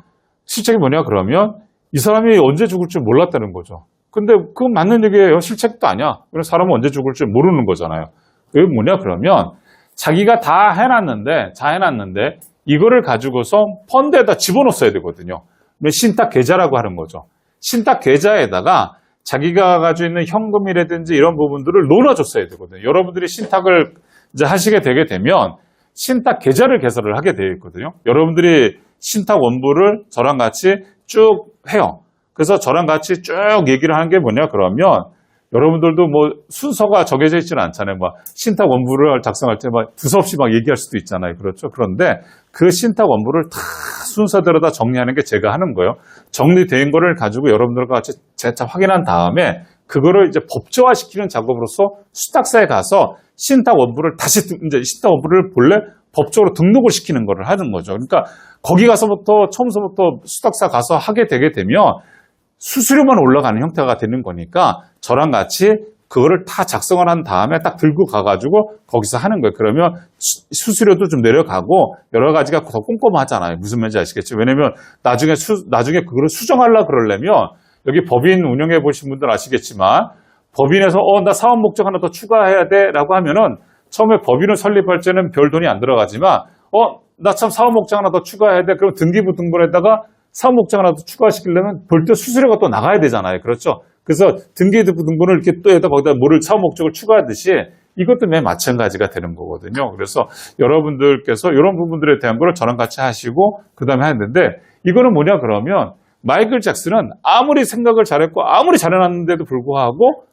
이 사람이 언제 죽을 줄 몰랐다는 거죠. 근데 그건 맞는 얘기예요. 실책도 아니야. 그럼 사람은 언제 죽을 줄 모르는 거잖아요. 그게 뭐냐 그러면 자기가 다 해놨는데 이거를 가지고서 펀드에다 집어넣었어야 되거든요. 신탁 계좌라고 하는 거죠. 신탁 계좌에다가 자기가 가지고 있는 현금이라든지 이런 부분들을 넣어줬어야 되거든요. 여러분들이 신탁을 이제 하시게 되게 되면 신탁 계좌를 개설을 하게 되어 있거든요. 여러분들이 신탁 원부를 저랑 같이 쭉 해요. 그래서 저랑 같이 쭉 얘기를 하는 게 뭐냐 그러면 여러분들도 뭐 순서가 정해져 있지는 않잖아요. 막 신탁 원부를 작성할 때 막 두서없이 막 얘기할 수도 있잖아요. 그렇죠? 그런데 그 신탁 원부를 다 순서대로 다 정리하는 게 제가 하는 거예요. 정리된 거를 가지고 여러분들과 같이 재차 확인한 다음에 그거를 이제 법조화시키는 작업으로서 수탁사에 가서 신탁 원부를 다시 이제 신탁 원부를 본래 법적으로 등록을 시키는 거를 하는 거죠. 그러니까 거기 가서부터 처음서부터 수탁사 가서 하게 되게 되면 수수료만 올라가는 형태가 되는 거니까 저랑 같이 그거를 다 작성을 한 다음에 딱 들고 가가지고 거기서 하는 거예요. 그러면 수수료도 좀 내려가고 여러 가지가 더 꼼꼼하잖아요. 무슨 말인지 아시겠죠? 왜냐면 나중에 그거를 수정하려고 그러려면 여기 법인 운영해 보신 분들 아시겠지만 법인에서 나 사업 목적 하나 더 추가해야 돼 라고 하면은 처음에 법인을 설립할 때는 별 돈이 안 들어가지만 나 참 사업 목적 하나 더 추가해야 돼. 그럼 등기부 등본에다가 사업 목적 하나 더 추가시키려면 별도 수수료가 또 나가야 되잖아요. 그렇죠? 그래서 등기부 등본을 이렇게 또 거기다 뭐를 사업 목적을 추가하듯이 이것도 맨 마찬가지가 되는 거거든요. 그래서 여러분들께서 이런 부분들에 대한 걸 저랑 같이 하시고 그 다음에 하는데 이거는 뭐냐 그러면 마이클 잭슨은 아무리 생각을 잘했고 아무리 잘해놨는데도 불구하고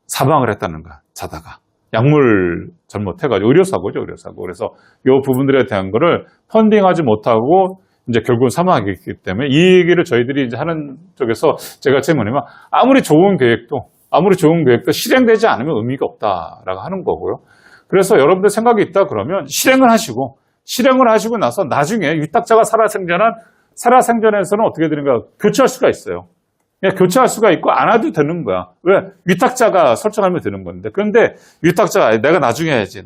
사망을 했다는 거야. 자다가. 약물 잘못해가지고 의료사고죠. 그래서 이 부분들에 대한 거를 펀딩하지 못하고 이제 결국은 사망하기 때문에 이 얘기를 저희들이 이제 하는 쪽에서 제가 제일 뭐냐면 아무리 좋은 계획도 실행되지 않으면 의미가 없다라고 하는 거고요. 그래서 여러분들 생각이 있다 그러면 실행을 하시고 나서 나중에 위탁자가 살아생전에서는 어떻게 되는가? 교체할 수가 있어요. 그냥 교체할 수가 있고 안 해도 되는 거야. 왜? 위탁자가 설정하면 되는 건데. 그런데 위탁자가 내가 나중에 해야지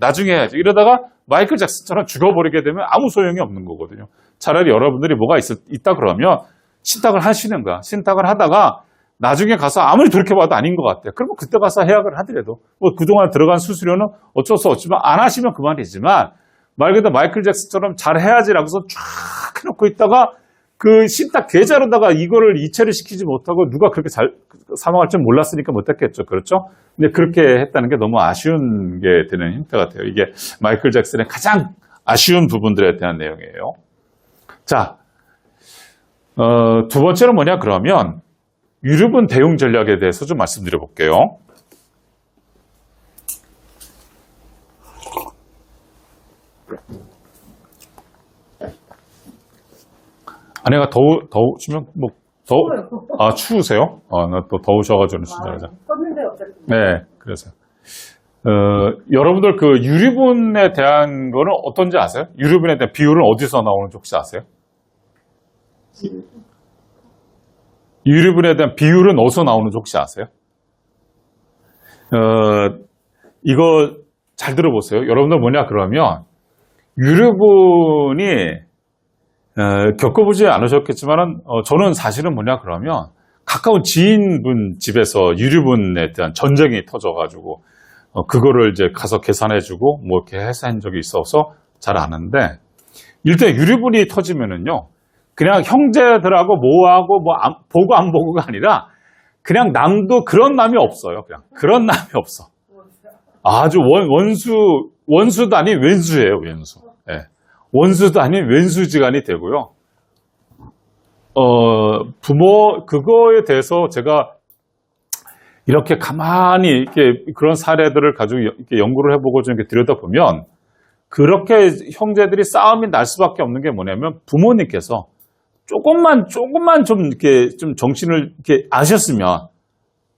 이러다가 마이클 잭슨처럼 죽어버리게 되면 아무 소용이 없는 거거든요. 차라리 여러분들이 뭐가 있다 그러면 신탁을 하시는 거야. 신탁을 하다가 나중에 가서 아무리 돌이켜봐도 아닌 것 같아. 그러면 그때 가서 해약을 하더라도 뭐 그동안 들어간 수수료는 어쩔 수 없지만 안 하시면 그만이지만 말 그대로 마이클 잭슨처럼 잘 해야지라고 해서 쫙 해놓고 있다가 그 신탁 계좌로다가 이거를 이체를 시키지 못하고 누가 그렇게 잘 사망할 줄 몰랐으니까 못했겠죠. 그렇죠? 근데 그렇게 했다는 게 너무 아쉬운 게 되는 힌트 같아요. 이게 마이클 잭슨의 가장 아쉬운 부분들에 대한 내용이에요. 자, 두 번째는 뭐냐 그러면 유류분 대응 전략에 대해서 좀 말씀드려 볼게요. 아내가 더우시면 추우세요? 나 또 더우셔가지고 진짜. 떴는데 어쨌든. 네, 그래서 여러분들 그 유류분에 대한 거는 어떤지 아세요? 유류분에 대한 비율은 어디서 나오는지 혹시 아세요? 유류분에 대한 비율은 어디서 나오는지 혹시 아세요? 이거 잘 들어보세요. 여러분들 뭐냐 그러면 유류분이 겪어보지 않으셨겠지만은 저는 사실은 뭐냐 그러면 가까운 지인분 집에서 유류분에 대한 전쟁이 터져가지고 그거를 이제 가서 계산해주고 뭐 이렇게 해서 한 적이 있어서 잘 아는데 일단 유류분이 터지면은요 그냥 형제들하고 뭐하고 뭐 보고 안 보고가 아니라 그냥 남도 그런 남이 없어요. 그런 남이 없어. 아주 원수도 아닌 왼수예요. 왼수. 네. 원수도 아닌 왼수지간이 되고요. 그거에 대해서 제가 이렇게 가만히 이렇게 그런 사례들을 가지고 이렇게 연구를 해보고 좀 이렇게 들여다보면 그렇게 형제들이 싸움이 날 수밖에 없는 게 뭐냐면 부모님께서 조금만 좀 이렇게 좀 정신을 이렇게 아셨으면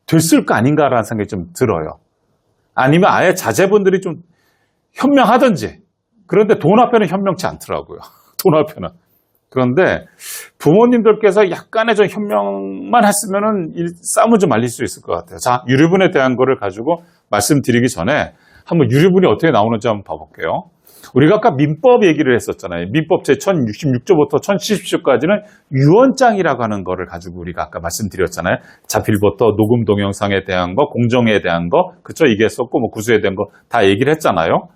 됐을 거 아닌가라는 생각이 좀 들어요. 아니면 아예 자제분들이 좀 현명하든지. 그런데 돈 앞에는 현명치 않더라고요. 돈 앞에는. 그런데 부모님들께서 약간의 좀 현명만 했으면은 싸움을 좀 말릴 수 있을 것 같아요. 자, 유류분에 대한 거를 가지고 말씀드리기 전에 한번 유류분이 어떻게 나오는지 한번 봐볼게요. 우리가 아까 민법 얘기를 했었잖아요. 민법 제1066조부터 1070조까지는 유언장이라고 하는 거를 가지고 우리가 아까 말씀드렸잖아요. 자필부터 녹음 동영상에 대한 거, 공정에 대한 거, 그쵸? 이게 썼고 뭐 구수에 대한 거 다 얘기를 했잖아요.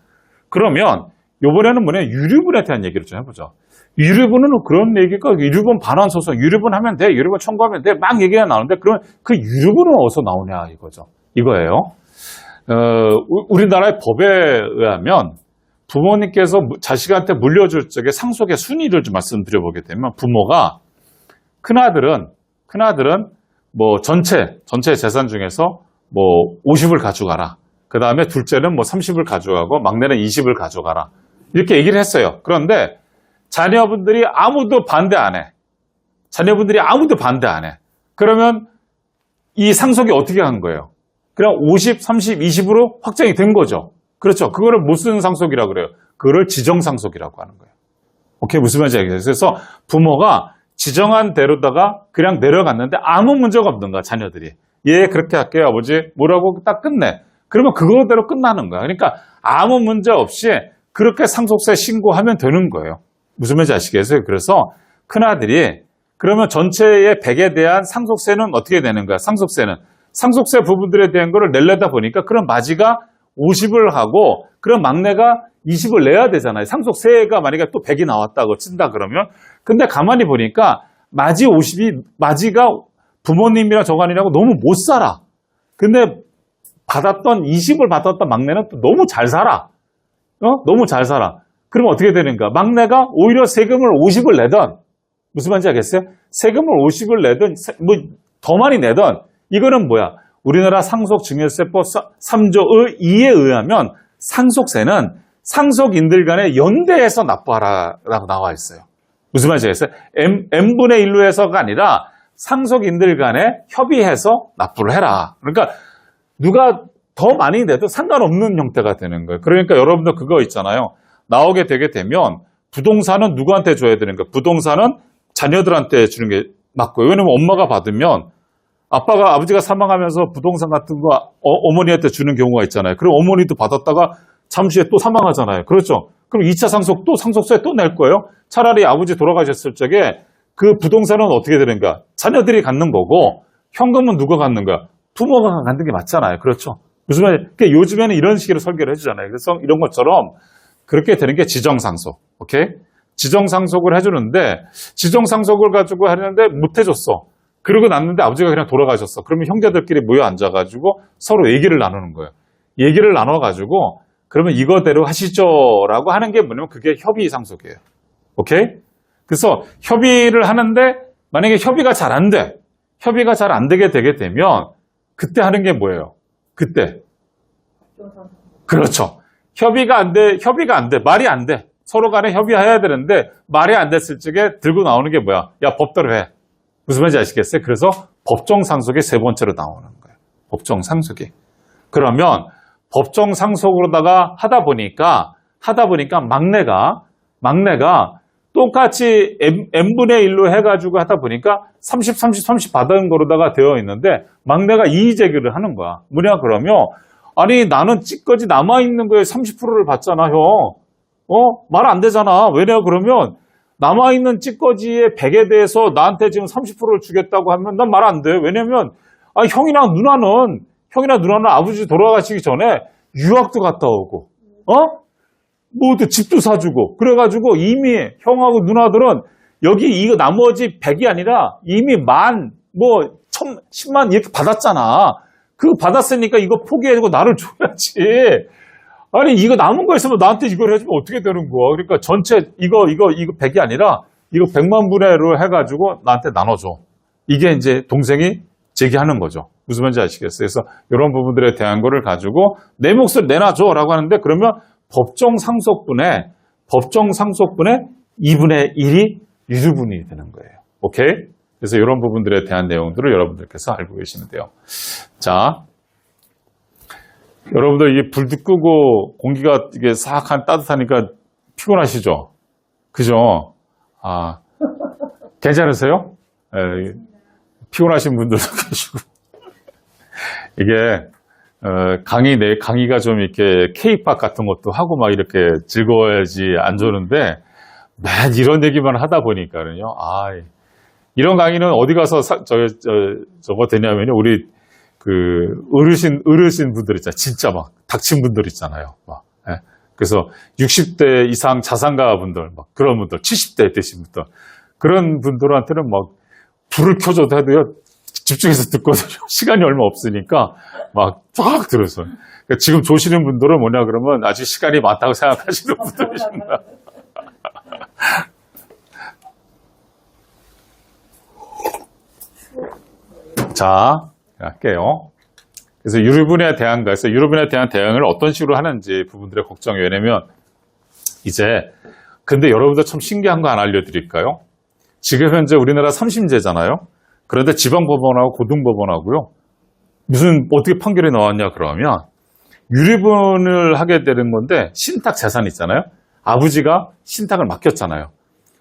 그러면 이번에는 뭐냐? 유류분에 대한 얘기를 좀 해보죠. 유류분은 그런 얘기가 유류분 반환 소송, 유류분 하면 돼, 유류분 청구하면 돼, 막 얘기가 나오는데 그러면 그 유류분은 어디서 나오냐 이거죠. 이거예요. 우리나라의 법에 의하면 부모님께서 자식한테 물려줄 적에 상속의 순위를 좀 말씀드려보게 되면 부모가 큰아들은 뭐 전체 재산 중에서 뭐 50을 가져가라. 그 다음에 둘째는 뭐 30을 가져가고 막내는 20을 가져가라. 이렇게 얘기를 했어요. 그런데 자녀분들이 아무도 반대 안 해. 그러면 이 상속이 어떻게 한 거예요? 그냥 50, 30, 20으로 확정이 된 거죠. 그렇죠. 그거를 무슨 상속이라고 그래요? 그거를 지정상속이라고 하는 거예요. 오케이, 무슨 말인지 알겠어요? 그래서 부모가 지정한 대로다가 그냥 내려갔는데 아무 문제가 없는 거야, 자녀들이. 예, 그렇게 할게요, 아버지. 뭐라고 딱 끝내. 그러면 그거대로 끝나는 거야. 그러니까 아무 문제 없이 그렇게 상속세 신고하면 되는 거예요. 무슨 말인지 아시겠어요? 그래서 큰아들이 그러면 전체의 100에 대한 상속세는 어떻게 되는 거야? 상속세 부분들에 대한 거를 내려다 보니까 그럼 마지가 50을 하고 그럼 막내가 20을 내야 되잖아요. 상속세가 만약에 또 100이 나왔다고 친다 그러면. 근데 가만히 보니까 마지가 부모님이랑 저간이라고 너무 못 살아. 근데 20을 받았던 막내는 또 너무 잘 살아. 너무 잘 살아. 그러면 어떻게 되는가? 막내가 오히려 세금을 50을 내던, 무슨 말인지 알겠어요? 세금을 50을 내던, 뭐 더 많이 내던, 이거는 뭐야? 우리나라 상속증여세법 3조 2에 의하면 상속세는 상속인들 간에 연대해서 납부하라라고 나와 있어요. 무슨 말인지 알겠어요? n분의 1로 해서가 아니라 상속인들 간에 협의해서 납부를 해라. 그러니까 누가 더 많이 내도 상관없는 형태가 되는 거예요. 그러니까 여러분들 그거 있잖아요. 나오게 되게 되면 부동산은 누구한테 줘야 되는 거예요? 부동산은 자녀들한테 주는 게 맞고요. 왜냐면 엄마가 받으면 아버지가 사망하면서 부동산 같은 거 어머니한테 주는 경우가 있잖아요. 그럼 어머니도 받았다가 잠시 후에 또 사망하잖아요. 그렇죠? 그럼 2차 상속도 상속세 또 낼 거예요. 차라리 아버지 돌아가셨을 적에 그 부동산은 어떻게 되는가? 자녀들이 갖는 거고 현금은 누가 갖는 거야? 부모가 갖는 게 맞잖아요. 그렇죠? 무슨 말이에요? 그러니까 요즘에는 이런 식으로 설계를 해주잖아요. 그래서 이런 것처럼 그렇게 되는 게 지정상속. 오케이? 지정상속을 해주는데 지정상속을 가지고 하는데 못 해줬어. 그러고 났는데 아버지가 그냥 돌아가셨어. 그러면 형제들끼리 모여 앉아가지고 서로 얘기를 나누는 거예요. 얘기를 나눠가지고 그러면 이거대로 하시죠라고 하는 게 뭐냐면 그게 협의상속이에요. 오케이? 그래서 협의를 하는데 만약에 협의가 잘 안 돼. 협의가 잘 안 되게 되면 그때 하는 게 뭐예요? 그때. 그렇죠. 협의가 안 돼. 말이 안 돼. 서로 간에 협의해야 되는데 말이 안 됐을 적에 들고 나오는 게 뭐야? 야, 법대로 해. 무슨 말인지 아시겠어요? 그래서 법정상속이 세 번째로 나오는 거예요. 법정상속이. 그러면 법정상속으로다가 하다 보니까 막내가 똑같이 n분의 1로 해가지고 하다 보니까 30, 30, 30 받은 거로다가 되어 있는데 막내가 이의제기를 하는 거야. 뭐냐 그러면 아니 나는 찌꺼지 남아있는 거에 30%를 받잖아 형. 말 안 되잖아. 왜냐 그러면 남아있는 찌꺼지의 100에 대해서 나한테 지금 30%를 주겠다고 하면 난 말 안 돼. 왜냐면 형이나 누나는 아버지 돌아가시기 전에 유학도 갔다 오고 뭐 또 집도 사주고 그래가지고 이미 형하고 누나들은 여기 이거 나머지 100이 아니라 이미 10,000, 10만 이렇게 받았잖아. 그거 받았으니까 이거 포기해주고 나를 줘야지. 아니 이거 남은 거 있으면 나한테 이걸 해주면 어떻게 되는 거야. 그러니까 전체 이거 100이 아니라 이거 100만 분의 1로 해가지고 나한테 나눠줘. 이게 이제 동생이 제기하는 거죠. 무슨 말인지 아시겠어요? 그래서 이런 부분들에 대한 거를 가지고 내 몫을 내놔줘라고 하는데 그러면 법정 상속분의 2분의 1이 유류분이 되는 거예요. 오케이? 그래서 이런 부분들에 대한 내용들을 여러분들께서 알고 계시면 돼요. 자, 여러분들 이게 불도 끄고 공기가 이게 싹한 따뜻하니까 피곤하시죠? 그죠? 괜찮으세요? 피곤하신 분들도 계시고. 이게 강의가 좀 이렇게 K-팝 같은 것도 하고 막 이렇게 즐거워야지 안 좋은데 맨 이런 얘기만 하다 보니까는요. 이런 강의는 어디 가서 저거 되냐면요. 우리 그 어르신 분들 있잖아요. 진짜 막 닥친 분들 있잖아요. 그래서 60대 이상 자산가 분들, 막 그런 분들, 70대 되신 분들 그런 분들한테는 막 불을 켜줘도 해도요. 집중해서 듣거든요. 시간이 얼마 없으니까 막 쫙 들어서. 그러니까 지금 조시는 분들은 뭐냐 그러면 아직 시간이 많다고 생각하시는 분들이십니다. 자, 할게요. 그래서 유류분에 대한 거에서 유류분에 대한 대응을 어떤 식으로 하는지 부분들의 걱정이 왜냐면 이제 근데 여러분들 참 신기한 거 하나 알려드릴까요? 지금 현재 우리나라 3심제잖아요. 그런데 지방법원하고 고등법원하고요. 무슨 어떻게 판결이 나왔냐 그러면 유류분을 하게 되는 건데 신탁 재산 있잖아요. 아버지가 신탁을 맡겼잖아요.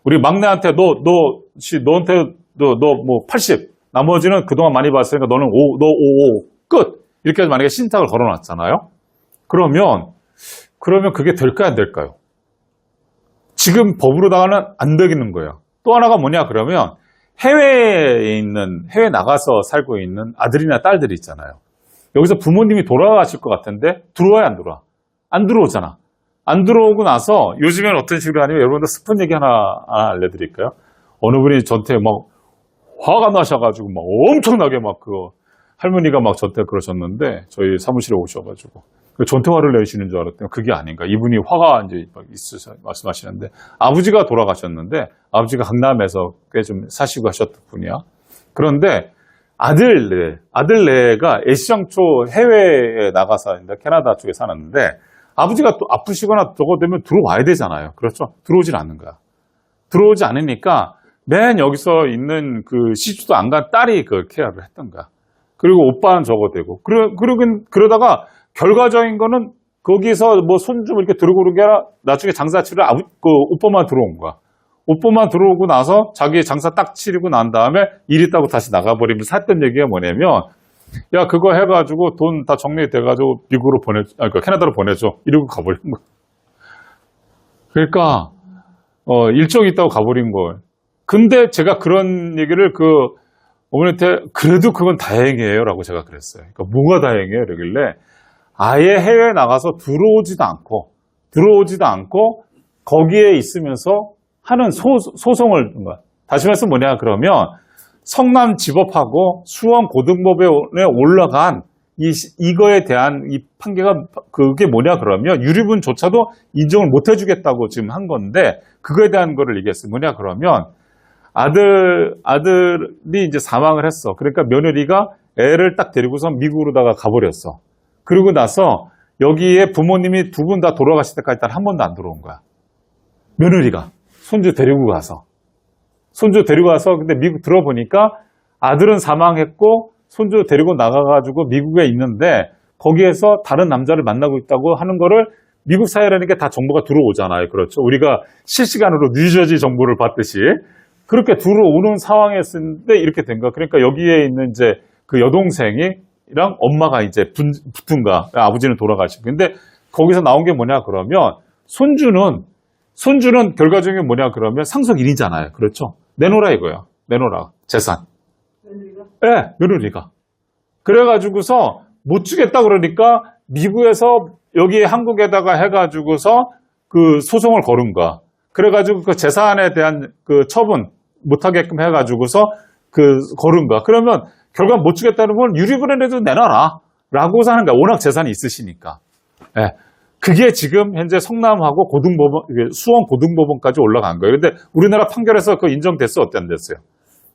우리 막내한테 너한테 뭐 80 나머지는 그동안 많이 봤으니까 너는 5 끝 이렇게 만약에 신탁을 걸어놨잖아요. 그러면 그게 될까요 안 될까요? 지금 법으로다가는 안 되겠는 거예요. 또 하나가 뭐냐 그러면 해외에 나가서 살고 있는 아들이나 딸들이 있잖아요. 여기서 부모님이 돌아가실 것 같은데 들어와야 안 들어와? 안 들어오잖아. 안 들어오고 나서 요즘엔 어떤 식으로 하냐면 여러분들 스푼 얘기 하나 알려드릴까요? 어느 분이 저한테 막 화가 나셔가지고 막 엄청나게 막 할머니가 막 저한테 그러셨는데 저희 사무실에 오셔가지고 전태화를 내시는 줄 알았더니 그게 아닌가. 이분이 화가 이제 막 있으셔 말씀하시는데 아버지가 돌아가셨는데 아버지가 강남에서 꽤 좀 사시고 하셨던 분이야. 그런데 아들네가 애시장초 해외에 나가서 캐나다 쪽에 사는데 아버지가 또 아프시거나 저거 되면 들어와야 되잖아요. 그렇죠? 들어오질 않는 거야. 들어오지 않으니까 맨 여기서 있는 그 시주도 안 간 딸이 그 케어를 했던 거야. 그리고 오빠는 저거 되고. 그러다가 결과적인 거는 거기서 뭐 손주 이렇게 들고 그런 게 아니라 나중에 장사 치러 그 오빠만 들어온 거야. 오빠만 들어오고 나서 자기 장사 딱 치르고 난 다음에 일 있다고 다시 나가버리면서 했던 얘기가 뭐냐면, 야, 그거 해가지고 돈 다 정리돼가지고 미국으로 그러니까 캐나다로 보내줘. 이러고 가버린 거야. 그러니까, 일정이 있다고 가버린 걸. 근데 제가 그런 얘기를 그 어머니한테 그래도 그건 다행이에요 라고 제가 그랬어요. 그러니까 뭐가 다행이에요? 이러길래 아예 해외에 나가서 들어오지도 않고 거기에 있으면서 하는 소송을, 다시 말해서 뭐냐 그러면 성남지법하고 수원고등법원에 올라간 이거에 대한 이 판결가 그게 뭐냐 그러면 유류분조차도 인정을 못 해주겠다고 지금 한 건데 그거에 대한 거를 얘기했어요. 뭐냐 그러면 아들이 이제 사망을 했어. 그러니까 며느리가 애를 딱 데리고서 미국으로다가 가버렸어. 그러고 나서 여기에 부모님이 두 분 다 돌아가실 때까지 단 한 번도 안 들어온 거야. 며느리가 손주 데리고 가서 근데 미국 들어보니까 아들은 사망했고 손주 데리고 나가가지고 미국에 있는데 거기에서 다른 남자를 만나고 있다고 하는 거를 미국 사회라니까 다 정보가 들어오잖아요. 그렇죠. 우리가 실시간으로 뉴저지 정보를 받듯이 그렇게 들어오는 상황이었는데 이렇게 된 거야. 그러니까 여기에 있는 이제 그 여동생이랑 엄마가 이제 붙은 거야. 아버지는 돌아가시고. 근데 거기서 나온 게 뭐냐 그러면 손주는 결과적인 뭐냐 그러면 상속 1인잖아요. 그렇죠. 내놓으라 이거야. 내놓으라. 재산. 며느리가? 네, 며느리가. 그래가지고서 못 주겠다 그러니까 미국에서 여기 한국에다가 해가지고서 그 소송을 걸은 거야. 그래가지고 그 재산에 대한 그 처분 못하게끔 해가지고서 그 걸은 거야. 그러면 결과 못 주겠다는 건 유류분해라도 내놔라. 라고 하는 거야. 워낙 재산이 있으시니까. 예. 그게 지금 현재 성남하고 수원 고등법원까지 올라간 거예요. 근데 우리나라 판결에서 그 인정됐어? 어때 안 됐어요?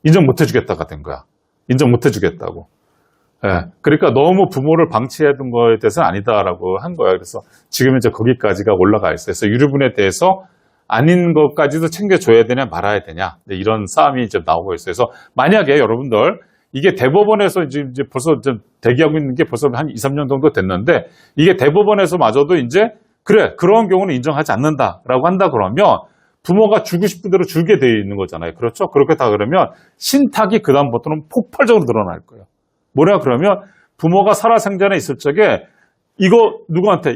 인정 못 해주겠다가 된 거야. 인정 못 해주겠다고. 예. 그러니까 너무 부모를 방치해둔 거에 대해서는 아니다라고 한 거야. 그래서 지금 이제 거기까지가 올라가 있어요. 그래서 유류분해에 대해서 아닌 것까지도 챙겨줘야 되냐 말아야 되냐 이런 싸움이 이제 나오고 있어요. 그래서 만약에 여러분들 이게 대법원에서 이제 벌써 좀 대기하고 있는 게 벌써 한 2, 3년 정도 됐는데 이게 대법원에서마저도 이제 그래 그런 경우는 인정하지 않는다라고 한다 그러면 부모가 주고 싶은 대로 주게 돼 있는 거잖아요. 그렇죠? 그렇게 다 그러면 신탁이 그다음부터는 폭발적으로 늘어날 거예요. 뭐냐 그러면 부모가 살아생전에 있을 적에 이거 누구한테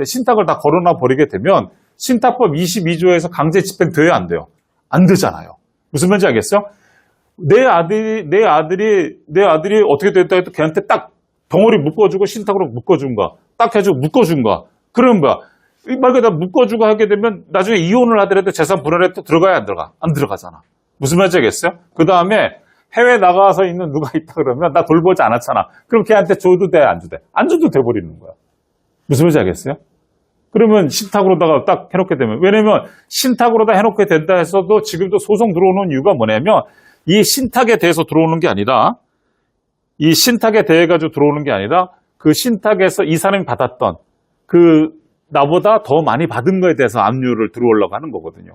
신탁을 다 걸어놔 버리게 되면 신탁법 22조에서 강제 집행 돼야 안 돼요? 안 되잖아요. 무슨 말인지 알겠어요? 내 아들이 어떻게 됐다 해도 걔한테 딱 덩어리 묶어주고 신탁으로 묶어준 거야. 딱 해주고 묶어준 거야. 그러면 뭐야? 말 그대로 묶어주고 하게 되면 나중에 이혼을 하더라도 재산 분할에 또 들어가야 안 들어가? 안 들어가잖아. 무슨 말인지 알겠어요? 그 다음에 해외 나가서 있는 누가 있다 그러면 나 돌보지 않았잖아. 그럼 걔한테 줘도 돼? 안 줘도 돼? 안 줘도 돼버리는 거야. 무슨 말인지 알겠어요? 그러면 신탁으로다가 딱 해놓게 되면 왜냐면 신탁으로다 해놓게 된다 해서도 지금도 소송 들어오는 이유가 뭐냐면 이 신탁에 대해서 들어오는 게 아니라 이 신탁에 대해 가지고 들어오는 게 아니라 그 신탁에서 이 사람이 받았던 그 나보다 더 많이 받은 거에 대해서 압류를 들어오려고 하는 거거든요.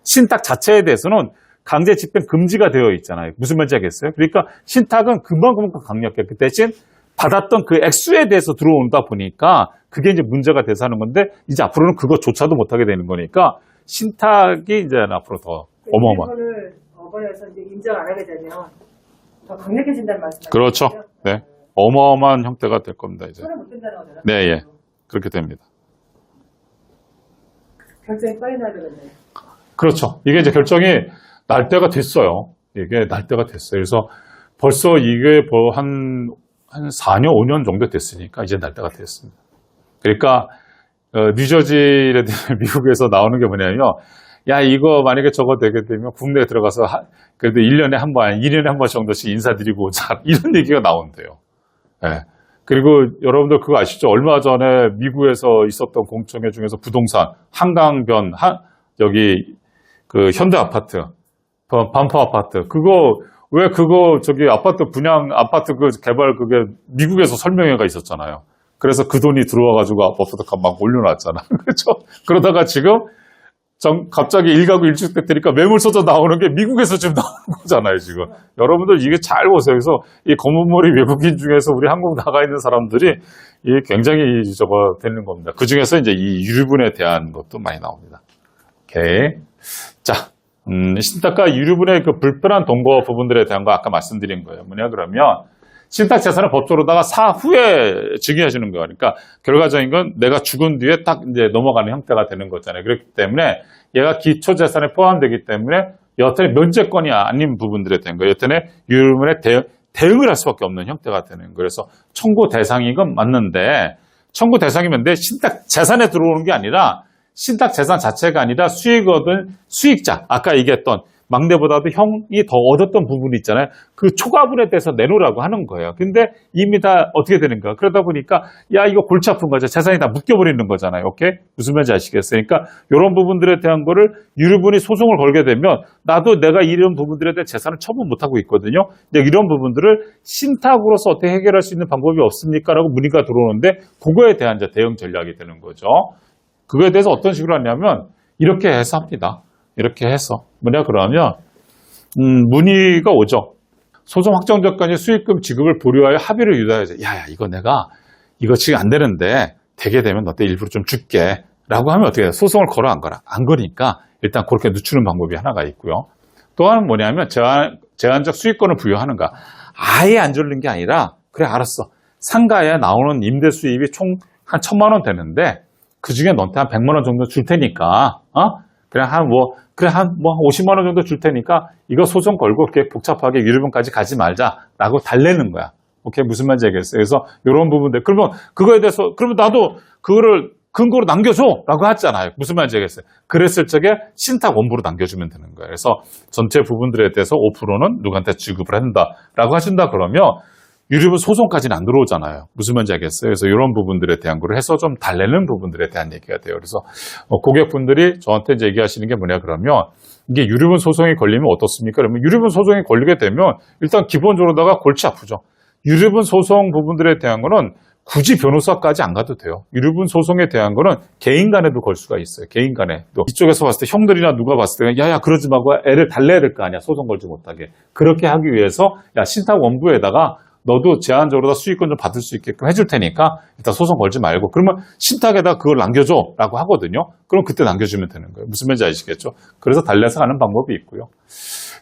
신탁 자체에 대해서는 강제 집행 금지가 되어 있잖아요. 무슨 말인지 알겠어요? 그러니까 신탁은 그만큼 강력해. 그 대신 받았던 그 액수에 대해서 들어온다 보니까 그게 이제 문제가 돼서 하는 건데 이제 앞으로는 그것조차도 못하게 되는 거니까 신탁이 이제 앞으로 더 어마어마한. 법원에서 이제 인정 안 하게 되면 더 강력해진다는 말씀이시죠? 그렇죠. 네. 어마어마한 형태가 될 겁니다, 이제. 손을 못 댄다는 거잖아요. 네, 예. 그렇게 됩니다. 결정이 빨리 나야 되겠네요. 그렇죠. 이게 이제 결정이 날 때가 됐어요. 이게 날 때가 됐어요. 그래서 벌써 이게 한 4년, 5년 정도 됐으니까 이제 날 때가 됐습니다. 그러니까, 뉴저지라든지 미국에서 나오는 게 뭐냐면, 야, 이거 만약에 저거 되게 되면 국내에 들어가서 그래도 1년에 한 번, 2년에 한 번 정도씩 인사드리고 오자. 이런 얘기가 나온대요. 예. 그리고 여러분들 그거 아시죠? 얼마 전에 미국에서 있었던 공청회 중에서 부동산, 한강변, 여기 그 현대 아파트, 반포 아파트, 왜 저기 아파트 그 개발 그게 미국에서 설명회가 있었잖아요. 그래서 그 돈이 들어와가지고 아파트가 막 올려놨잖아. 그렇죠? 그러다가 지금 갑자기 1가구 1주택 되니까 매물소득 나오는 게 미국에서 지금 나오는 거잖아요, 지금. 여러분들 이게 잘 보세요. 그래서 이 검은머리 외국인 중에서 우리 한국 나가 있는 사람들이 이게 굉장히 되는 겁니다. 그 중에서 이제 이 유류분에 대한 것도 많이 나옵니다. 오케이. 자, 신탁과 유류분의 그 불편한 동거 부분들에 대한 거 아까 말씀드린 거예요. 뭐냐, 그러면 신탁 재산을 법적으로다가 사후에 증여해주는 거예요. 그러니까 결과적인 건 내가 죽은 뒤에 딱 이제 넘어가는 형태가 되는 거잖아요. 그렇기 때문에 얘가 기초 재산에 포함되기 때문에 여튼에 면제권이 아닌 부분들에 대한 거예요. 여튼에 유류분에 대응을 할 수밖에 없는 형태가 되는 거예요. 그래서 청구 대상인 건 맞는데 청구 대상이면 내 신탁 재산에 들어오는 게 아니라 신탁 재산 자체가 아니라 수익 얻은 수익자, 아까 얘기했던 막내보다도 형이 더 얻었던 부분이 있잖아요. 그 초과분에 대해서 내놓으라고 하는 거예요. 근데 이미 다 어떻게 되는가? 그러다 보니까 야 이거 골치 아픈 거죠. 재산이 다 묶여버리는 거잖아요. 오케이? 무슨 말인지 아시겠어요? 그러니까 이런 부분들에 대한 거를 유류분이 소송을 걸게 되면 나도 내가 이런 부분들에 대한 재산을 처분 못하고 있거든요. 근데 이런 부분들을 신탁으로서 어떻게 해결할 수 있는 방법이 없습니까? 라고 문의가 들어오는데 그거에 대한 이제 대응 전략이 되는 거죠. 그거에 대해서 어떤 식으로 하냐면 이렇게 해서 합니다. 이렇게 해서 뭐냐 그러면 문의가 오죠. 소송 확정 전까지 수익금 지급을 보류하여 합의를 유도해야죠. 야야 이거 내가 이거 지금 안 되는데 되게 되면 너한테 일부러 좀 줄게 라고 하면 어떻게 해요? 소송을 걸어 안 걸어? 안 거니까 일단 그렇게 늦추는 방법이 하나가 있고요. 또 하나는 뭐냐면 제한적 수익권을 부여하는가. 아예 안 줄는 게 아니라 그래 알았어. 상가에 나오는 임대 수입이 총 한 1,000만 원 되는데 그 중에 너한테 한 100만 원 정도 줄 테니까 그냥 한 50만 원 정도 줄 테니까 이거 소송 걸고 그렇게 복잡하게 유류분까지 가지 말자라고 달래는 거야. 오케이 무슨 말인지 알겠어요? 그래서 이런 부분들 그러면 그거에 대해서 그러면 나도 그거를 근거로 남겨줘라고 하잖아요. 무슨 말인지 알겠어요? 그랬을 적에 신탁 원부로 남겨주면 되는 거예요. 그래서 전체 부분들에 대해서 5%는 누구한테 지급을 한다라고 하신다 그러면 유류분 소송까지는 안 들어오잖아요. 무슨 말인지 알겠어요? 그래서 이런 부분들에 대한 거를 해서 좀 달래는 부분들에 대한 얘기가 돼요. 그래서 고객분들이 저한테 이제 얘기하시는 게 뭐냐 그러면 이게 유류분 소송이 걸리면 어떻습니까? 그러면 유류분 소송이 걸리게 되면 일단 기본적으로다가 골치 아프죠. 유류분 소송 부분들에 대한 거는 굳이 변호사까지 안 가도 돼요. 유류분 소송에 대한 거는 개인 간에도 걸 수가 있어요. 개인 간에. 또 이쪽에서 봤을 때 형들이나 누가 봤을 때 야야 그러지 말고 애를 달래야 될 거 아니야. 소송 걸지 못하게. 그렇게 하기 위해서 야 신탁 원부에다가 너도 제한적으로 다 수익권 좀 받을 수 있게끔 해줄 테니까 일단 소송 걸지 말고 그러면 신탁에다 그걸 남겨줘 라고 하거든요. 그럼 그때 남겨주면 되는 거예요. 무슨 말인지 아시겠죠? 그래서 달래서 가는 방법이 있고요.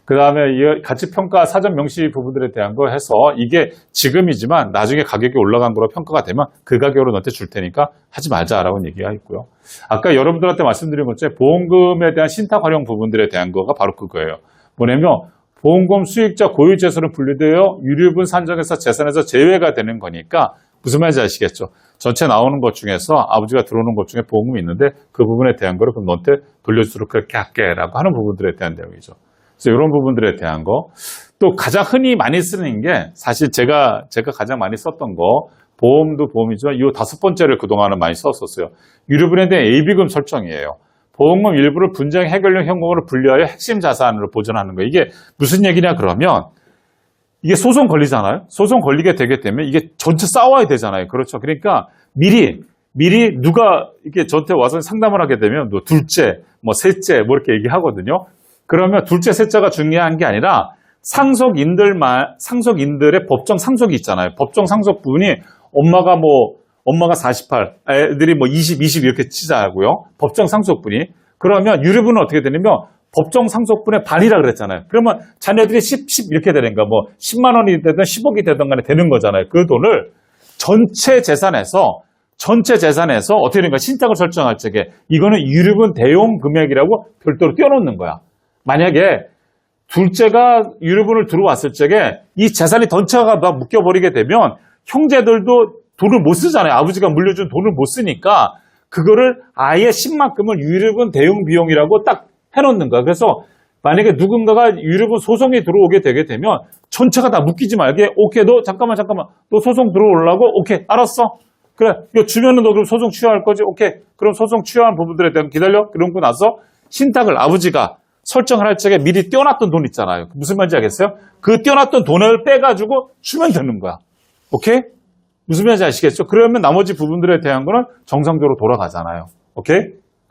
그 다음에 이 가치평가 사전 명시 부분들에 대한 거 해서 이게 지금이지만 나중에 가격이 올라간 거로 평가가 되면 그 가격으로 너한테 줄 테니까 하지 말자라고 얘기가 있고요. 아까 여러분들한테 말씀드린 것처럼 보험금에 대한 신탁 활용 부분들에 대한 거가 바로 그거예요. 뭐냐면 보험금 수익자 고유재산으로 분류되어 유류분 산정에서 재산에서 제외가 되는 거니까 무슨 말인지 아시겠죠? 전체 나오는 것 중에서 아버지가 들어오는 것 중에 보험금이 있는데 그 부분에 대한 거를 그럼 너한테 돌려주도록 그렇게 할게라고 하는 부분들에 대한 내용이죠. 그래서 이런 부분들에 대한 거. 또 가장 흔히 많이 쓰는 게 사실 제가 가장 많이 썼던 거 보험도 보험이지만 이 5번째를 그동안은 많이 썼었어요. 유류분에 대한 AB금 설정이에요. 보험금 일부를 분쟁 해결용 현금으로 분류하여 핵심 자산으로 보존하는 거예요. 이게 무슨 얘기냐 그러면 이게 소송 걸리잖아요. 소송 걸리게 되게 되면 이게 전체 싸워야 되잖아요. 그렇죠. 그러니까 미리 누가 이렇게 저한테 와서 상담을 하게 되면 뭐 둘째, 뭐 셋째 뭐 이렇게 얘기하거든요. 그러면 둘째, 셋째가 중요한 게 아니라 상속인들의 법정 상속이 있잖아요. 법정 상속분이 엄마가 48, 애들이 20 이렇게 치자고요. 법정 상속분이. 그러면 유류분은 어떻게 되냐면 법정 상속분의 반이라 그랬잖아요. 그러면 자녀들이 10 이렇게 되는 거 10만 원이 되든 10억이 되든 간에 되는 거잖아요. 그 돈을 전체 재산에서 어떻게 되는가 신탁을 설정할 적에 이거는 유류분 대용 금액이라고 별도로 띄워놓는 거야. 만약에 둘째가 유류분을 들어왔을 적에 이 재산이 전체가 다 묶여버리게 되면 형제들도 돈을 못 쓰잖아요. 아버지가 물려준 돈을 못 쓰니까 그거를 아예 10만큼을 유류분 대용 비용이라고 딱 해놓는 거야. 그래서 만약에 누군가가 유류분 소송이 들어오게 되게 되면 전체가 다 묶이지 말게 오케이 너 잠깐만 너 소송 들어오려고 오케이 알았어 그래 이거 주면은 너 그럼 소송 취하할 거지 오케이 그럼 소송 취하한 부분들에 대한 기다려 그러고 나서 신탁을 아버지가 설정을 할 적에 미리 떼어놨던 돈 있잖아요. 무슨 말인지 알겠어요? 그 떼어놨던 돈을 빼가지고 주면 되는 거야. 오케이? 무슨 말인지 아시겠죠? 그러면 나머지 부분들에 대한 거는 정상적으로 돌아가잖아요. 오케이?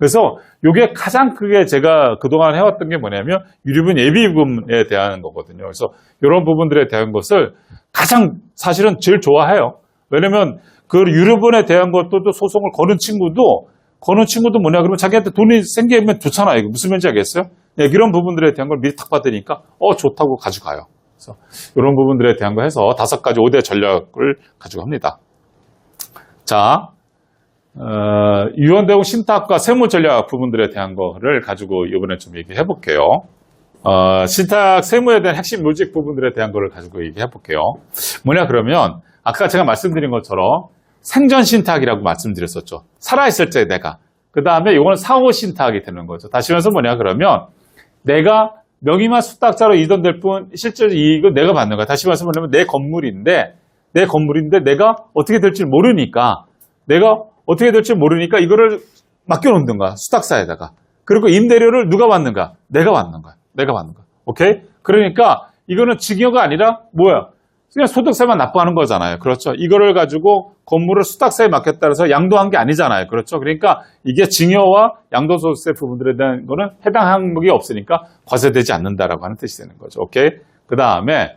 그래서 이게 가장 크게 제가 그동안 해왔던 게 뭐냐면 유류분 예비금에 대한 거거든요. 그래서 이런 부분들에 대한 것을 가장 사실은 제일 좋아해요. 왜냐면 그 유류분에 대한 것도 또 소송을 거는 친구도 뭐냐 그러면 자기한테 돈이 생기면 좋잖아요. 이거 무슨 말인지 알겠어요? 네, 이런 부분들에 대한 걸 미리 탁 받으니까 좋다고 가져가요. 그래서 이런 부분들에 대한 거 해서 5가지 5대 전략을 가지고 합니다. 자, 유언대응 신탁과 세무 전략 부분들에 대한 거를 가지고 이번에 좀 얘기해 볼게요. 신탁 세무에 대한 핵심 로직 부분들에 대한 거를 가지고 얘기해 볼게요. 뭐냐 그러면 아까 제가 말씀드린 것처럼 생전 신탁이라고 말씀드렸었죠. 살아있을 때 내가. 그 다음에 이거는 사후 신탁이 되는 거죠. 다시 말해서 뭐냐 그러면 내가 명의만 수탁자로 이전될 뿐 실제 이익은 내가 받는 거야. 다시 말해서 뭐냐면 내 건물인데 내가 어떻게 될지 모르니까 이거를 맡겨놓는 거야. 수탁사에다가. 그리고 임대료를 누가 받는가? 내가 받는 거야. 오케이? 그러니까 이거는 증여가 아니라 뭐야? 그냥 소득세만 납부하는 거잖아요. 그렇죠? 이거를 가지고 건물을 수탁세에 맡겼다 해서 양도한 게 아니잖아요. 그렇죠? 그러니까 이게 증여와 양도소득세 부분들에 대한 거는 해당 항목이 없으니까 과세되지 않는다라고 하는 뜻이 되는 거죠. 오케이? 그 다음에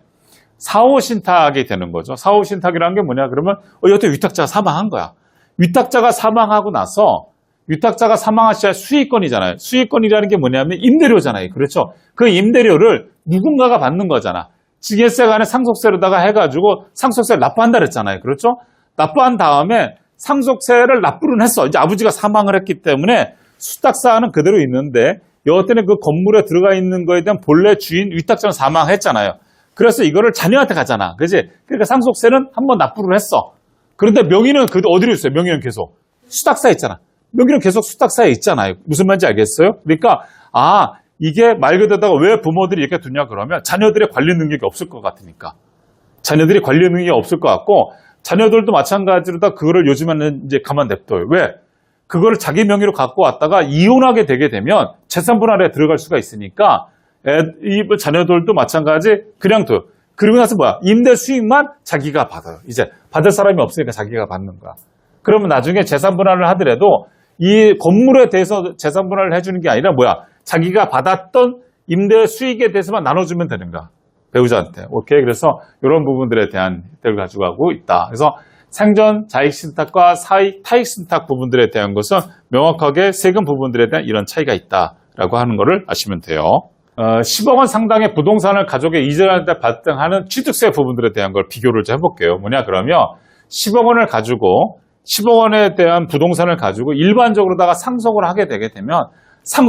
사후 신탁이 되는 거죠. 사후 신탁이라는 게 뭐냐? 그러면 여태 위탁자가 사망한 거야. 위탁자가 사망하고 나서 위탁자가 사망한 시에 수익권이잖아요. 수익권이라는 게 뭐냐면 임대료잖아요. 그렇죠? 그 임대료를 누군가가 받는 거잖아. 증여세 간에 상속세로다가 해가지고 상속세를 납부한다 그랬잖아요. 그렇죠? 납부한 다음에 상속세를 납부는 했어. 이제 아버지가 사망을 했기 때문에 수탁사는 그대로 있는데 여하튼에 그 건물에 들어가 있는 거에 대한 본래 주인 위탁자는 사망했잖아요. 그래서 이거를 자녀한테 가잖아. 그지? 그러니까 상속세는 한번 납부를 했어. 그런데 명의는 어디로 있어요? 명의는 계속 수탁사에 있잖아. 명의는 계속 수탁사에 있잖아요. 무슨 말인지 알겠어요? 그러니까 이게 말 그대로다가 왜 부모들이 이렇게 두냐 그러면 자녀들의 관리 능력이 없을 것 같으니까. 자녀들이 관리 능력이 없을 것 같고 자녀들도 마찬가지로 다 그거를 요즘에는 이제 가만 냅둬요. 왜? 그거를 자기 명의로 갖고 왔다가 이혼하게 되게 되면 재산 분할에 들어갈 수가 있으니까 이 자녀들도 마찬가지 그냥 둬요. 그리고 나서 뭐야? 임대 수익만 자기가 받아요. 이제 받을 사람이 없으니까 자기가 받는 거야. 그러면 나중에 재산 분할을 하더라도 이 건물에 대해서 재산 분할을 해주는 게 아니라 뭐야? 자기가 받았던 임대 수익에 대해서만 나눠주면 되는 거야. 배우자한테. 오케이. 그래서 이런 부분들에 대한 혜택을 가지고 가고 있다. 그래서 생전 자익신탁과 타익신탁 부분들에 대한 것은 명확하게 세금 부분들에 대한 이런 차이가 있다라고 하는 것을 아시면 돼요. 10억 원 상당의 부동산을 가족에 이전할 때 발생하는 취득세 부분들에 대한 걸 비교를 좀 해볼게요. 뭐냐 그러면 10억 원을 가지고 10억 원에 대한 부동산을 가지고 일반적으로다가 상속을 하게 되게 되면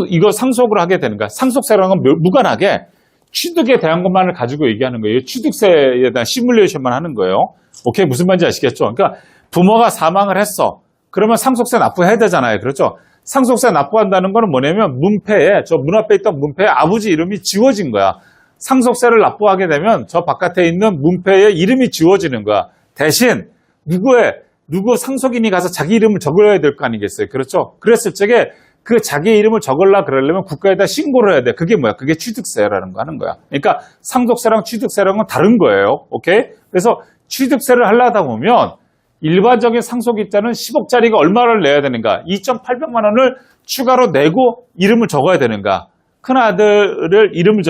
이거 상속을 하게 되는 거야. 상속세라는 건 무관하게 취득에 대한 것만을 가지고 얘기하는 거예요. 취득세에 대한 시뮬레이션만 하는 거예요. 오케이? 무슨 말인지 아시겠죠? 그러니까 부모가 사망을 했어. 그러면 상속세 납부해야 되잖아요. 그렇죠? 상속세 납부한다는 거는 뭐냐면 문패에 저 문 앞에 있던 문패에 아버지 이름이 지워진 거야. 상속세를 납부하게 되면 저 바깥에 있는 문패에 이름이 지워지는 거야. 대신 누구 상속인이 가서 자기 이름을 적어야 될 거 아니겠어요? 그렇죠? 그랬을 적에 그 자기 이름을 그러려면 국가에다 신고를 해야 돼. 그게 뭐야? 그게 취득세라는 거 하는 거야. 그러니까 상속세랑 취득세랑은 다른 거예요. 오케이? 그래서 취득세를 하려다 보면 일반적인 상속입자는 10억짜리가 얼마를 내야 되는가? 2,800만 원을 추가로 내고 이름을 적어야 되는가? 큰아들을 이름을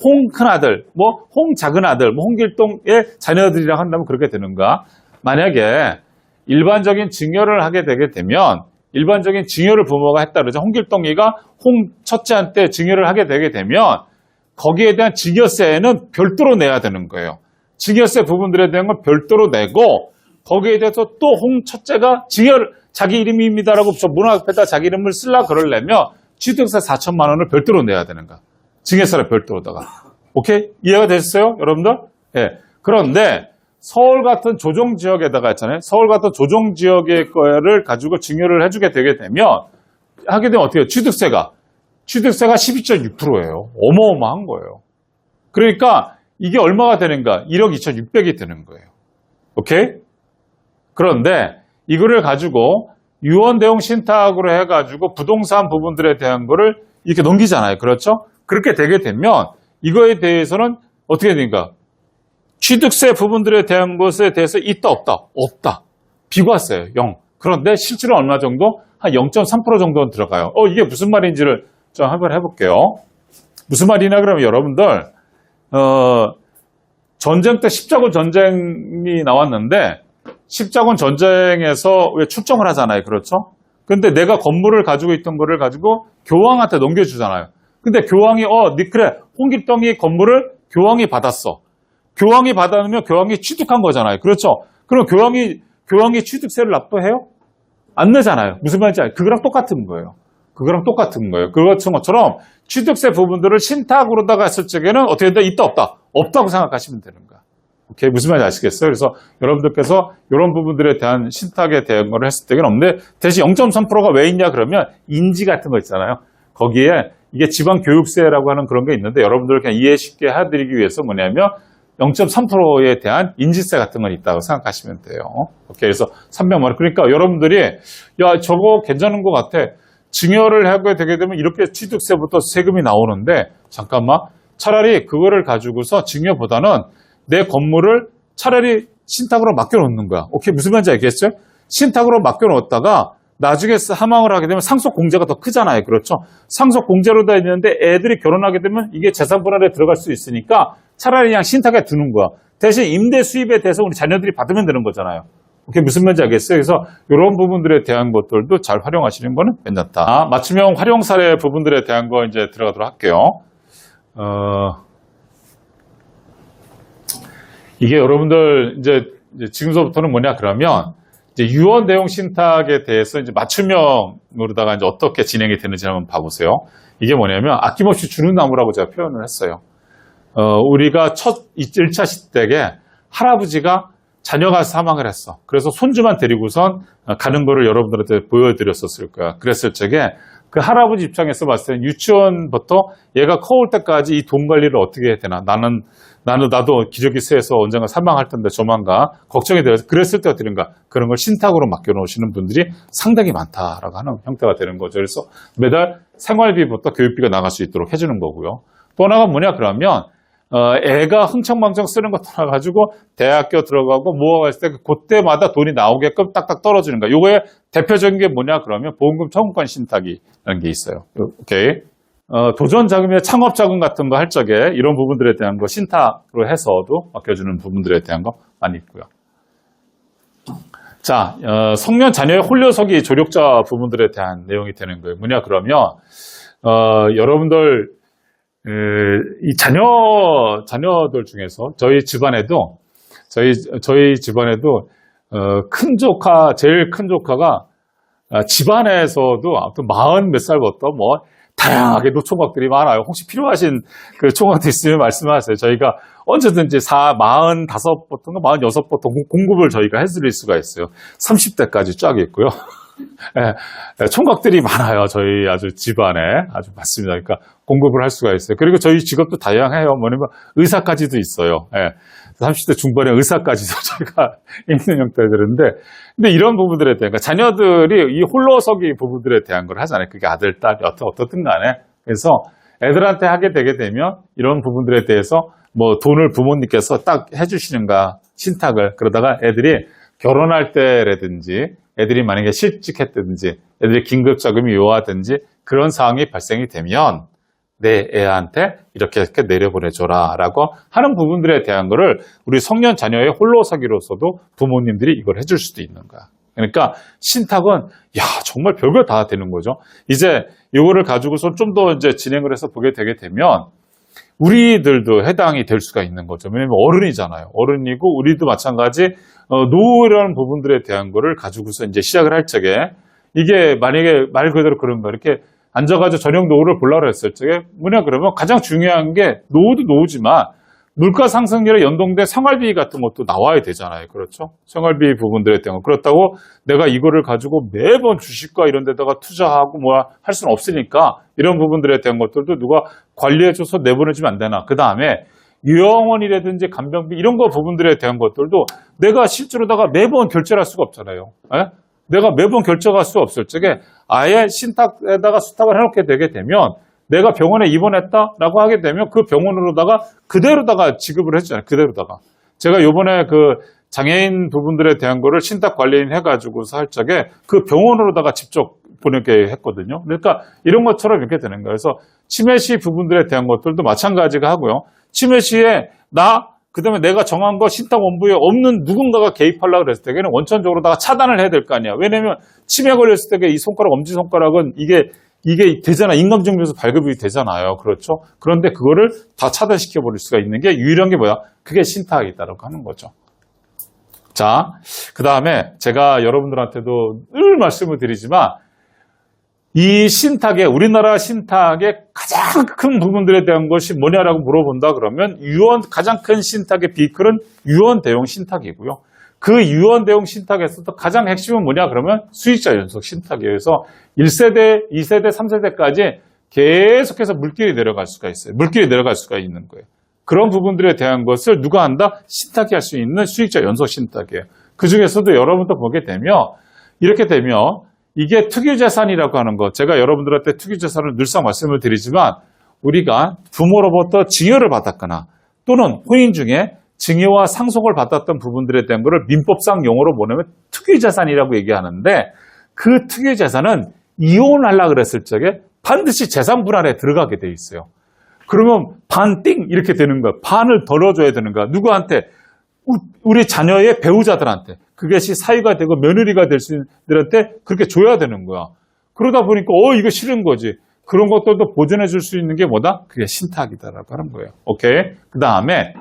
홍 큰아들, 홍 작은아들, 홍길동의 자녀들이라고 한다면 그렇게 되는가? 만약에 일반적인 증여를 하게 되게 되면 일반적인 증여를 부모가 했다 그러죠. 홍길동이가 홍 첫째한테 증여를 하게 되게 되면 거기에 대한 증여세는 별도로 내야 되는 거예요. 증여세 부분들에 대한 건 별도로 내고 거기에 대해서 또 홍 첫째가 증여를 자기 이름입니다라고 저 문 앞에다 자기 이름을 쓰려고 그러려면 취득세 4천만 원을 별도로 내야 되는 거야. 증여세를 별도로다가. 오케이? 이해가 되셨어요? 여러분들? 예. 그런데 서울 같은 조정지역에다가 있잖아요. 서울 같은 조정지역의 거를 가지고 증여를 해주게 되게 되면 하게 되면 어떻게 해요? 취득세가 12.6%예요. 어마어마한 거예요. 그러니까 이게 얼마가 되는가? 1억 2,600이 되는 거예요. 오케이? 그런데 이거를 가지고 유언대용 신탁으로 해가지고 부동산 부분들에 대한 거를 이렇게 넘기잖아요. 그렇죠? 그렇게 되게 되면 이거에 대해서는 어떻게 되는가? 취득세 부분들에 대한 것에 대해서 있다 없다? 없다. 비과세예요. 0. 그런데 실제로 얼마 정도? 한 0.3% 정도는 들어가요. 이게 무슨 말인지를 좀 한번 해볼게요. 무슨 말이냐 그러면 여러분들 전쟁 때 십자군 전쟁이 나왔는데 십자군 전쟁에서 왜 출정을 하잖아요. 그렇죠? 근데 내가 건물을 가지고 있던 거를 가지고 교황한테 넘겨주잖아요. 근데 교황이 그래 홍길동이 건물을 교황이 받았어. 교황이 받아놓으면 교황이 취득한 거잖아요. 그렇죠? 그럼 교황이 취득세를 납부해요? 안 내잖아요. 무슨 말인지 알죠? 그거랑 똑같은 거예요. 그것인 것처럼 취득세 부분들을 신탁으로다가 했을 적에는 어떻게 된다? 있다 없다? 없다고 생각하시면 되는 거야. 오케이, 무슨 말인지 아시겠어요? 그래서 여러분들께서 이런 부분들에 대한 신탁에 대한 걸 했을 때는 없는데 대신 0.3%가 왜 있냐 그러면 인지 같은 거 있잖아요. 거기에 이게 지방교육세라고 하는 그런 게 있는데 여러분들 그냥 이해 쉽게 해드리기 위해서 뭐냐면 0.3%에 대한 인지세 같은 건 있다고 생각하시면 돼요. 오케이, 그래서 300만 원. 그러니까 여러분들이 야 저거 괜찮은 것 같아. 증여를 하게 되게 되면 이렇게 취득세부터 세금이 나오는데 잠깐만 차라리 그거를 가지고서 증여보다는 내 건물을 차라리 신탁으로 맡겨놓는 거야. 오케이, 무슨 말인지 알겠어요? 신탁으로 맡겨놓았다가 나중에 사망을 하게 되면 상속공제가 더 크잖아요. 그렇죠? 상속공제로 돼 있는데 애들이 결혼하게 되면 이게 재산분할에 들어갈 수 있으니까 차라리 그냥 신탁에 두는 거야. 대신 임대 수입에 대해서 우리 자녀들이 받으면 되는 거잖아요. 오케이, 무슨 말인지 알겠어요? 그래서 이런 부분들에 대한 것들도 잘 활용하시는 거는 괜찮다. 맞춤형 활용 사례 부분들에 대한 거 이제 들어가도록 할게요. 이게 여러분들 이제 지금서부터는 뭐냐 그러면 이제 유언 내용 신탁에 대해서 이제 맞춤형으로다가 이제 어떻게 진행이 되는지 한번 봐보세요. 이게 뭐냐면 아낌없이 주는 나무라고 제가 표현을 했어요. 우리가 첫 1차 시댁에 할아버지가 자녀가 사망을 했어. 그래서 손주만 데리고선 가는 거를 여러분들한테 보여드렸었을 거야. 그랬을 적에 그 할아버지 입장에서 봤을 때는 유치원부터 얘가 커올 때까지 이 돈 관리를 어떻게 해야 되나. 나도 기저귀 쇠해서 언젠가 사망할 텐데 조만간 걱정이 되어서 그랬을 때 어떻게 되는가. 그런 걸 신탁으로 맡겨놓으시는 분들이 상당히 많다라고 하는 형태가 되는 거죠. 그래서 매달 생활비부터 교육비가 나갈 수 있도록 해주는 거고요. 또 하나가 뭐냐 그러면 애가 흥청망청 쓰는 것 떠나가지고 대학교 들어가고 뭐가 있을 때 그때마다 돈이 나오게끔 딱딱 떨어지는 거야. 요거의 대표적인 게 뭐냐 그러면 보험금 청구권 신탁이라는 게 있어요. 오케이. 도전 자금이나 창업 자금 같은 거 할 적에 이런 부분들에 대한 거 신탁으로 해서도 맡겨주는 부분들에 대한 거 많이 있고요. 자, 성년 자녀의 홀려서기 조력자 부분들에 대한 내용이 되는 거예요. 뭐냐 그러면 여러분들 이 자녀들 중에서 저희 집안에도 제일 큰 조카가 집안에서도 아무튼 40 몇 살부터 뭐 다양하게 노총각들이 많아요. 혹시 필요하신 그 총각들 있으면 말씀하세요. 저희가 언제든지 45부터인가 46부터 공급을 저희가 해드릴 수가 있어요. 30대까지 쫙 있고요. 총각들이 많아요. 저희 아주 집안에 아주 많습니다. 그러니까 공급을 할 수가 있어요. 그리고 저희 직업도 다양해요. 뭐냐면 의사까지도 있어요. 30대 중반에 의사까지도 저희가 있는 형태들인데, 근데 이런 부분들에 대한, 그러니까 자녀들이 이 홀로서기 부분들에 대한 걸 하잖아요. 그게 아들, 딸, 어떻든 간에. 그래서 애들한테 하게 되게 되면 이런 부분들에 대해서 뭐 돈을 부모님께서 딱 해주시는가, 신탁을. 그러다가 애들이 결혼할 때라든지 애들이 만약에 실직했든지 애들이 긴급 자금이 요하든지 그런 상황이 발생이 되면 내 애한테 이렇게 내려보내줘라 라고 하는 부분들에 대한 거를 우리 성년 자녀의 홀로서기로서도 부모님들이 이걸 해줄 수도 있는 거야. 그러니까 신탁은 정말 별거 다 되는 거죠. 이제 이거를 가지고서 좀 더 이제 진행을 해서 보게 되게 되면 우리들도 해당이 될 수가 있는 거죠. 왜냐면 어른이잖아요. 어른이고 우리도 마찬가지 노후라는 부분들에 대한 거를 가지고서 이제 시작을 할 적에 이게 만약에 말 그대로 그런 거 이렇게 앉아가지고 저녁 노후를 보려고 했을 적에 뭐냐 그러면 가장 중요한 게 노후도 노후지만 물가 상승률에 연동된 생활비 같은 것도 나와야 되잖아요. 그렇죠? 생활비 부분들에 대한 거. 그렇다고 내가 이거를 가지고 매번 주식과 이런 데다가 투자하고 할 수는 없으니까 이런 부분들에 대한 것들도 누가 관리해줘서 내보내주면 안 되나. 그 다음에 유영원이라든지 간병비 이런 거 부분들에 대한 것들도 내가 실제로다가 매번 결제를 할 수가 없잖아요. 내가 매번 결제할 수 없을 적에 아예 신탁에다가 수탁을 해놓게 되게 되면 내가 병원에 입원했다라고 하게 되면 그 병원으로다가 그대로다가 지급을 해주잖아요. 그대로다가. 제가 요번에 그 장애인 부분들에 대한 거를 신탁 관리인 해가지고서 할 적에 그 병원으로다가 직접 보내게 했거든요. 그러니까 이런 것처럼 이렇게 되는 거예요. 그래서 치매 시 부분들에 대한 것들도 마찬가지가 하고요. 치매 시에 그다음에 내가 정한 거 신탁 원부에 없는 누군가가 개입하려고 그랬을 때에는 원천적으로 다가 차단을 해야 될 거 아니야. 왜냐면 치매 걸렸을 때 이 손가락, 엄지손가락은 이게 되잖아. 인감증명서 발급이 되잖아요. 그렇죠? 그런데 그거를 다 차단시켜 버릴 수가 있는 게 유일한 게 뭐야? 그게 신탁이다라고 하는 거죠. 자, 그 다음에 제가 여러분들한테도 늘 말씀을 드리지만 이 신탁의, 우리나라 신탁의 가장 큰 부분들에 대한 것이 뭐냐라고 물어본다 그러면 가장 큰 신탁의 비클은 유언 대용 신탁이고요. 그 유언 대용 신탁에서도 가장 핵심은 뭐냐 그러면 수익자 연속 신탁이에요. 그래서 1세대, 2세대, 3세대까지 계속해서 물길이 내려갈 수가 있어요. 물길이 내려갈 수가 있는 거예요. 그런 부분들에 대한 것을 누가 한다? 신탁이 할 수 있는 수익자 연속 신탁이에요. 그 중에서도 여러분도 보게 되면 이렇게 되면 이게 특유재산이라고 하는 것, 제가 여러분들한테 특유재산을 늘상 말씀을 드리지만 우리가 부모로부터 증여를 받았거나 또는 혼인 중에 증여와 상속을 받았던 부분들에 대한 것을 민법상 용어로 보내면 특유재산이라고 얘기하는데 그 특유재산은 이혼하려고 그랬을 적에 반드시 재산 분할에 들어가게 돼 있어요. 그러면 반띵 이렇게 되는 거야. 반을 덜어줘야 되는 거야. 누구한테? 우리 자녀의 배우자들한테. 그것이 사위가 되고 며느리가 될 수 있는 들한테 그렇게 줘야 되는 거야. 그러다 보니까 이거 싫은 거지. 그런 것들도 보존해 줄 수 있는 게 뭐다? 그게 신탁이다라고 하는 거예요. 오케이? 그 다음에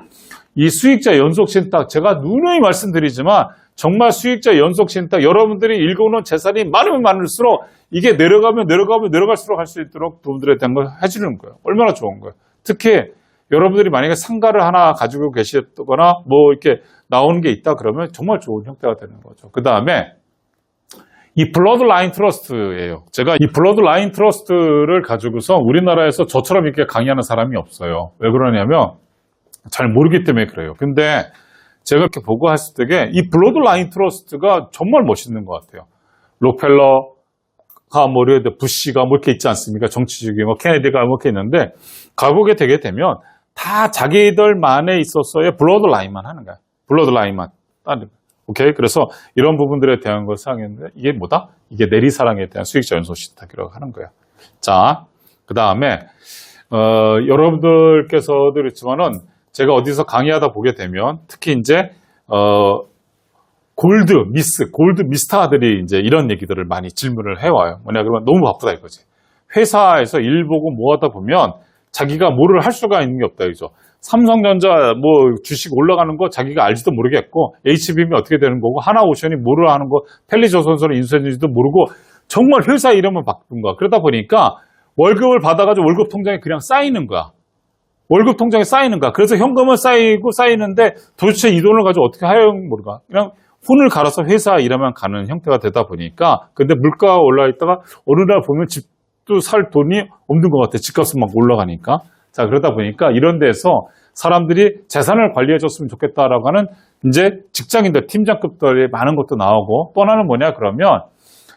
이 수익자 연속 신탁 제가 누누이 말씀드리지만 정말 수익자 연속 신탁 여러분들이 읽어오는 재산이 많으면 많을수록 이게 내려갈수록 할 수 있도록 부분들에 대한 걸 해주는 거예요. 얼마나 좋은 거예요. 특히 여러분들이 만약에 상가를 하나 가지고 계시거나 뭐 이렇게 나오는 게 있다 그러면 정말 좋은 형태가 되는 거죠. 그 다음에 이 블러드라인 트러스트예요. 제가 이 블러드라인 트러스트를 가지고서 우리나라에서 저처럼 이렇게 강의하는 사람이 없어요. 왜 그러냐면 잘 모르기 때문에 그래요. 근데 제가 이렇게 보고 했을 때 이 블러드라인 트러스트가 정말 멋있는 것 같아요. 록펠러가 뭐 부시가 뭐 이렇게 있지 않습니까? 정치주기 뭐 케네디가 뭐 이렇게 있는데 가보게 되게 되면 다 자기들만에 있어서의 블러드라인만 하는 거야. 블러드라인만. 오케이? 그래서 이런 부분들에 대한 것을 하겠는데 이게 뭐다? 이게 내리사랑에 대한 수익자 연속 신탁이라고 하는 거야. 자, 그 다음에 여러분들께서도 그렇지만은 제가 어디서 강의하다 보게 되면 특히 이제 골드 미스터들이 이제 이런 얘기들을 많이 질문을 해와요. 뭐냐 그러면 너무 바쁘다 이거지. 회사에서 일 보고 뭐 하다 보면 자기가 뭐를 할 수가 있는 게 없다 이죠. 삼성전자 뭐 주식 올라가는 거 자기가 알지도 모르겠고 HBM이 어떻게 되는 거고 하나오션이 뭐를 하는 거 펠리조선소를 인수했는지도 모르고 정말 회사 이름을 바꾼 거야. 그러다 보니까 월급을 받아가지고 월급 통장에 그냥 쌓이는 거야. 월급 통장에 쌓이는 거야. 그래서 현금은 쌓이는데 도대체 이 돈을 가지고 어떻게 하려는 모르가. 그냥 혼을 갈아서 회사 일하면 가는 형태가 되다 보니까 근데 물가가 올라 있다가 어느 날 보면 집도 살 돈이 없는 것 같아. 집값은 막 올라가니까. 자, 그러다 보니까 이런 데서 사람들이 재산을 관리해 줬으면 좋겠다라고 하는 이제 직장인들, 팀장급들이 많은 것도 나오고 또 하나는 뭐냐 그러면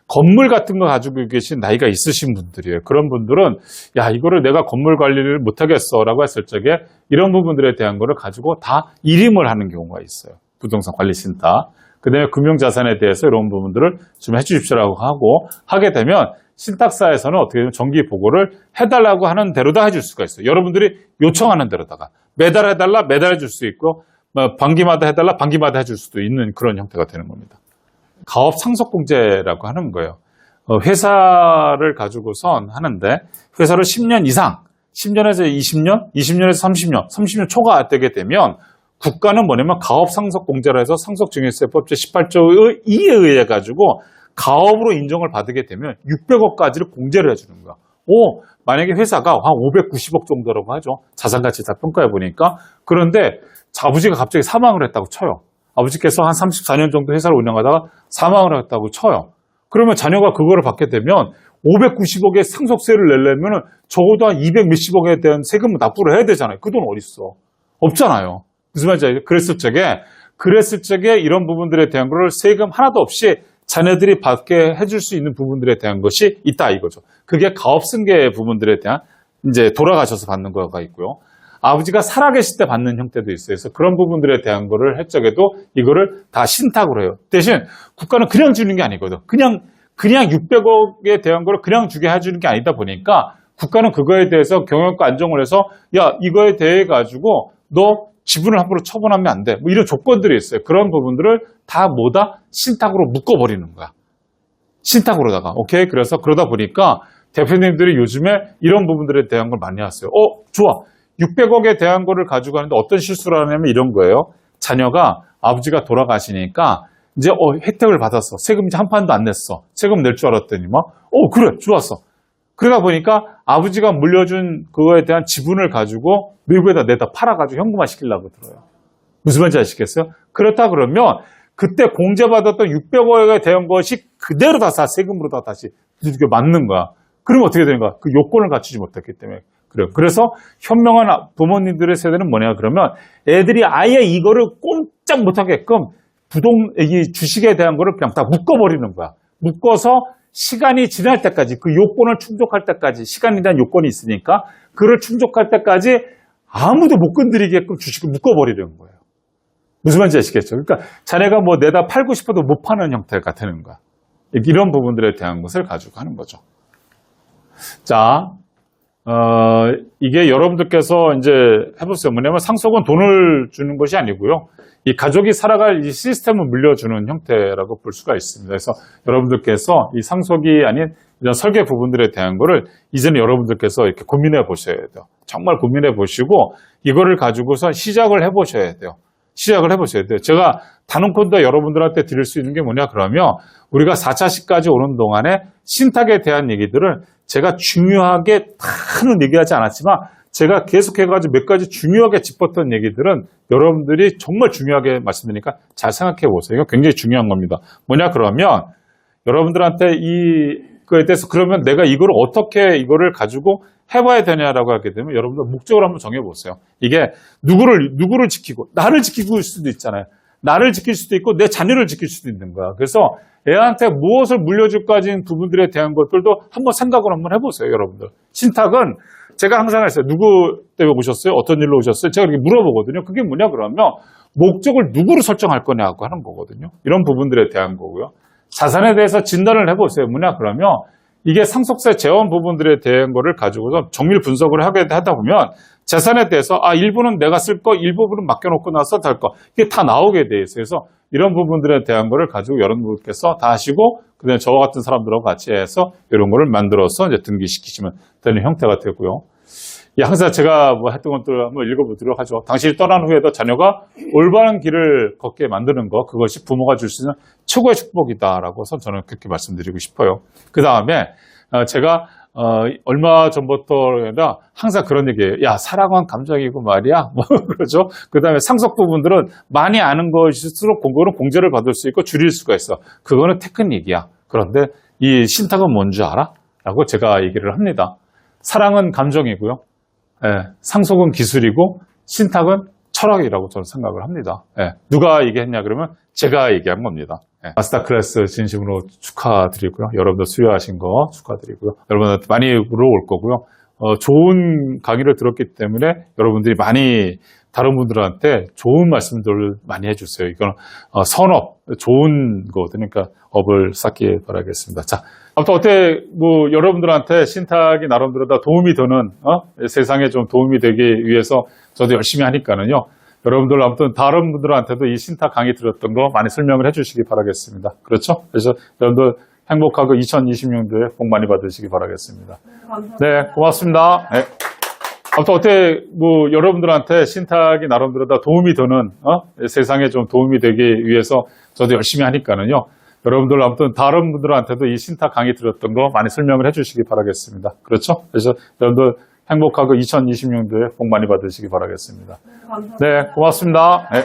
건물 같은 거 가지고 계신 나이가 있으신 분들이에요. 그런 분들은 야 이거를 내가 건물 관리를 못하겠어 라고 했을 적에 이런 부분들에 대한 거를 가지고 다 일임을 하는 경우가 있어요. 부동산 관리 신탁. 그 다음에 금융자산에 대해서 이런 부분들을 좀 해주십시오라고 하고 하게 되면 신탁사에서는 어떻게 보면 정기 보고를 해달라고 하는 대로다 해줄 수가 있어요. 여러분들이 요청하는 대로다가 매달 해달라 매달 해줄 수 있고 반기마다 해달라 반기마다 해줄 수도 있는 그런 형태가 되는 겁니다. 가업 상속공제라고 하는 거예요. 회사를 가지고선 하는데 회사를 10년 이상 10년에서 20년, 20년에서 30년, 30년 초과되게 되면 국가는 뭐냐면 가업 상속공제라 해서 상속증여세법 제18조 2에 의해 가지고 가업으로 인정을 받게 되면 600억까지를 공제를 해주는 거야. 만약에 회사가 한 590억 정도라고 하죠. 자산가치 다 평가해 보니까. 그런데 아버지가 갑자기 사망을 했다고 쳐요. 아버지께서 한 34년 정도 회사를 운영하다가 사망을 했다고 쳐요. 그러면 자녀가 그거를 받게 되면 590억의 상속세를 내려면 적어도 한 200 몇십억에 대한 세금을 납부를 해야 되잖아요. 그 돈 어딨어? 없잖아요. 무슨 말인지 알죠? 그랬을 적에 이런 부분들에 대한 거를 세금 하나도 없이 자녀들이 받게 해줄 수 있는 부분들에 대한 것이 있다 이거죠. 그게 가업승계 부분들에 대한 이제 돌아가셔서 받는 거가 있고요. 아버지가 살아계실 때 받는 형태도 있어요. 그래서 그런 부분들에 대한 거를 할 적에도 이거를 다 신탁으로 해요. 대신 국가는 그냥 주는 게 아니거든. 그냥 그냥 600억에 대한 걸 그냥 주게 해주는 게 아니다 보니까 국가는 그거에 대해서 경영과 안정을 해서 야, 이거에 대해 가지고 너 지분을 함부로 처분하면 안 돼. 뭐 이런 조건들이 있어요. 그런 부분들을 다 뭐다? 신탁으로 묶어버리는 거야. 신탁으로다가. 오케이? 그래서 그러다 보니까 대표님들이 요즘에 이런 부분들에 대한 걸 많이 하세요. 좋아. 600억에 대한 거를 가지고 가는데 어떤 실수를 하냐면 이런 거예요. 자녀가 아버지가 돌아가시니까 이제 혜택을 받았어. 세금 이제 한 판도 안 냈어. 세금 낼 줄 알았더니 그래. 좋았어. 그러다 보니까 아버지가 물려준 그거에 대한 지분을 가지고 외국에다 내다 팔아가지고 현금화 시키려고 들어요. 무슨 말인지 아시겠어요? 그렇다 그러면 그때 공제받았던 600억에 대한 것이 그대로 다 세금으로 다 다시 두들겨 맞는 거야. 그러면 어떻게 되는 거야? 그 요건을 갖추지 못했기 때문에. 그래요. 그래서 현명한 부모님들의 세대는 뭐냐 그러면 애들이 아예 이거를 꼼짝 못하게끔 이 주식에 대한 거를 그냥 다 묶어버리는 거야. 묶어서 시간이 지날 때까지 그 요건을 충족할 때까지 시간에 대한 요건이 있으니까 그를 충족할 때까지 아무도 못 건드리게끔 주식을 묶어버리는 거예요. 무슨 말인지 아시겠죠? 그러니까 자네가 뭐 내다 팔고 싶어도 못 파는 형태가 되는 거야. 이런 부분들에 대한 것을 가지고 하는 거죠. 자, 이게 여러분들께서 이제 해보세요. 뭐냐면 상속은 돈을 주는 것이 아니고요. 이 가족이 살아갈 이 시스템을 물려주는 형태라고 볼 수가 있습니다. 그래서 여러분들께서 이 상속이 아닌 이런 설계 부분들에 대한 거를 이제는 여러분들께서 이렇게 고민해 보셔야 돼요. 정말 고민해 보시고 이거를 가지고서 시작을 해 보셔야 돼요. 시작을 해 보셔야 돼요. 제가 단언컨대 여러분들한테 드릴 수 있는 게 뭐냐 그러면 우리가 4차시까지 오는 동안에 신탁에 대한 얘기들을 제가 중요하게 다는 얘기하지 않았지만 제가 계속해가지고 몇 가지 중요하게 짚었던 얘기들은 여러분들이 정말 중요하게 말씀드리니까 잘 생각해 보세요. 이거 굉장히 중요한 겁니다. 뭐냐 그러면 여러분들한테 이거에 대해서 그러면 내가 이거를 어떻게 이거를 가지고 해봐야 되냐라고 하게 되면 여러분들 목적을 한번 정해보세요. 이게 누구를 지키고 나를 지키고 수도 있잖아요. 나를 지킬 수도 있고 내 자녀를 지킬 수도 있는 거야. 그래서 애한테 무엇을 물려줄까지는 부분들에 대한 것들도 한번 생각을 한번 해보세요. 여러분들. 신탁은 제가 항상 했어요. 누구 때문에 오셨어요? 어떤 일로 오셨어요? 제가 이렇게 물어보거든요. 그게 뭐냐 그러면 목적을 누구로 설정할 거냐고 하는 거거든요. 이런 부분들에 대한 거고요. 자산에 대해서 진단을 해보세요. 뭐냐 그러면 이게 상속세 재원 부분들에 대한 거를 가지고서 정밀 분석을 하다 보면 재산에 대해서 일부는 내가 쓸 거, 일부분은 맡겨놓고 나서 될 거. 이게 다 나오게 돼 있어요. 그래서 이런 부분들에 대한 거를 가지고 여러분들께서 다 하시고 그다음에 저와 같은 사람들하고 같이 해서 이런 거를 만들어서 이제 등기시키시면 되는 형태가 되고요. 항상 제가 뭐 했던 것들을 한번 읽어보도록 하죠. 당신이 떠난 후에도 자녀가 올바른 길을 걷게 만드는 것, 그것이 부모가 줄 수 있는 최고의 축복이다라고 저는 그렇게 말씀드리고 싶어요. 그 다음에 제가 얼마 전부터 항상 그런 얘기예요. 야, 사랑은 감정이고 말이야. 뭐 그러죠. 그 다음에 상속 부분들은 많이 아는 것일수록 그거는 공제를 받을 수 있고 줄일 수가 있어. 그거는 테크닉이야. 그런데 이 신탁은 뭔지 알아? 라고 제가 얘기를 합니다. 사랑은 감정이고요. 상속은 기술이고 신탁은 철학이라고 저는 생각을 합니다. 누가 얘기했냐 그러면 제가 얘기한 겁니다. 마스터 클래스 진심으로 축하드리고요. 여러분들 수료하신 거 축하드리고요. 여러분들 많이 물어올 거고요. 좋은 강의를 들었기 때문에 여러분들이 많이 다른 분들한테 좋은 말씀들을 많이 해주세요. 이건 선업, 좋은 거거든요. 그러니까 업을 쌓기 바라겠습니다. 자, 아무튼 어때 뭐 여러분들한테 신탁이 나름대로 다 도움이 되는 세상에 좀 도움이 되기 위해서 저도 열심히 하니까는요. 여러분들 아무튼 다른 분들한테도 이 신탁 강의 들었던 거 많이 설명을 해주시기 바라겠습니다. 그렇죠? 그래서 여러분들 행복하고 2020년도에 복 많이 받으시기 바라겠습니다. 감사합니다. 네, 고맙습니다. 네. 아무튼 어때 뭐 여러분들한테 신탁이 나름대로 다 도움이 되는 세상에 좀 도움이 되기 위해서 저도 열심히 하니까는요. 여러분들 아무튼 다른 분들한테도 이 신탁 강의 들었던 거 많이 설명을 해주시기 바라겠습니다. 그렇죠? 그래서 여러분들 행복하고 2020년도에 복 많이 받으시기 바라겠습니다. 감사합니다. 네, 고맙습니다. 네.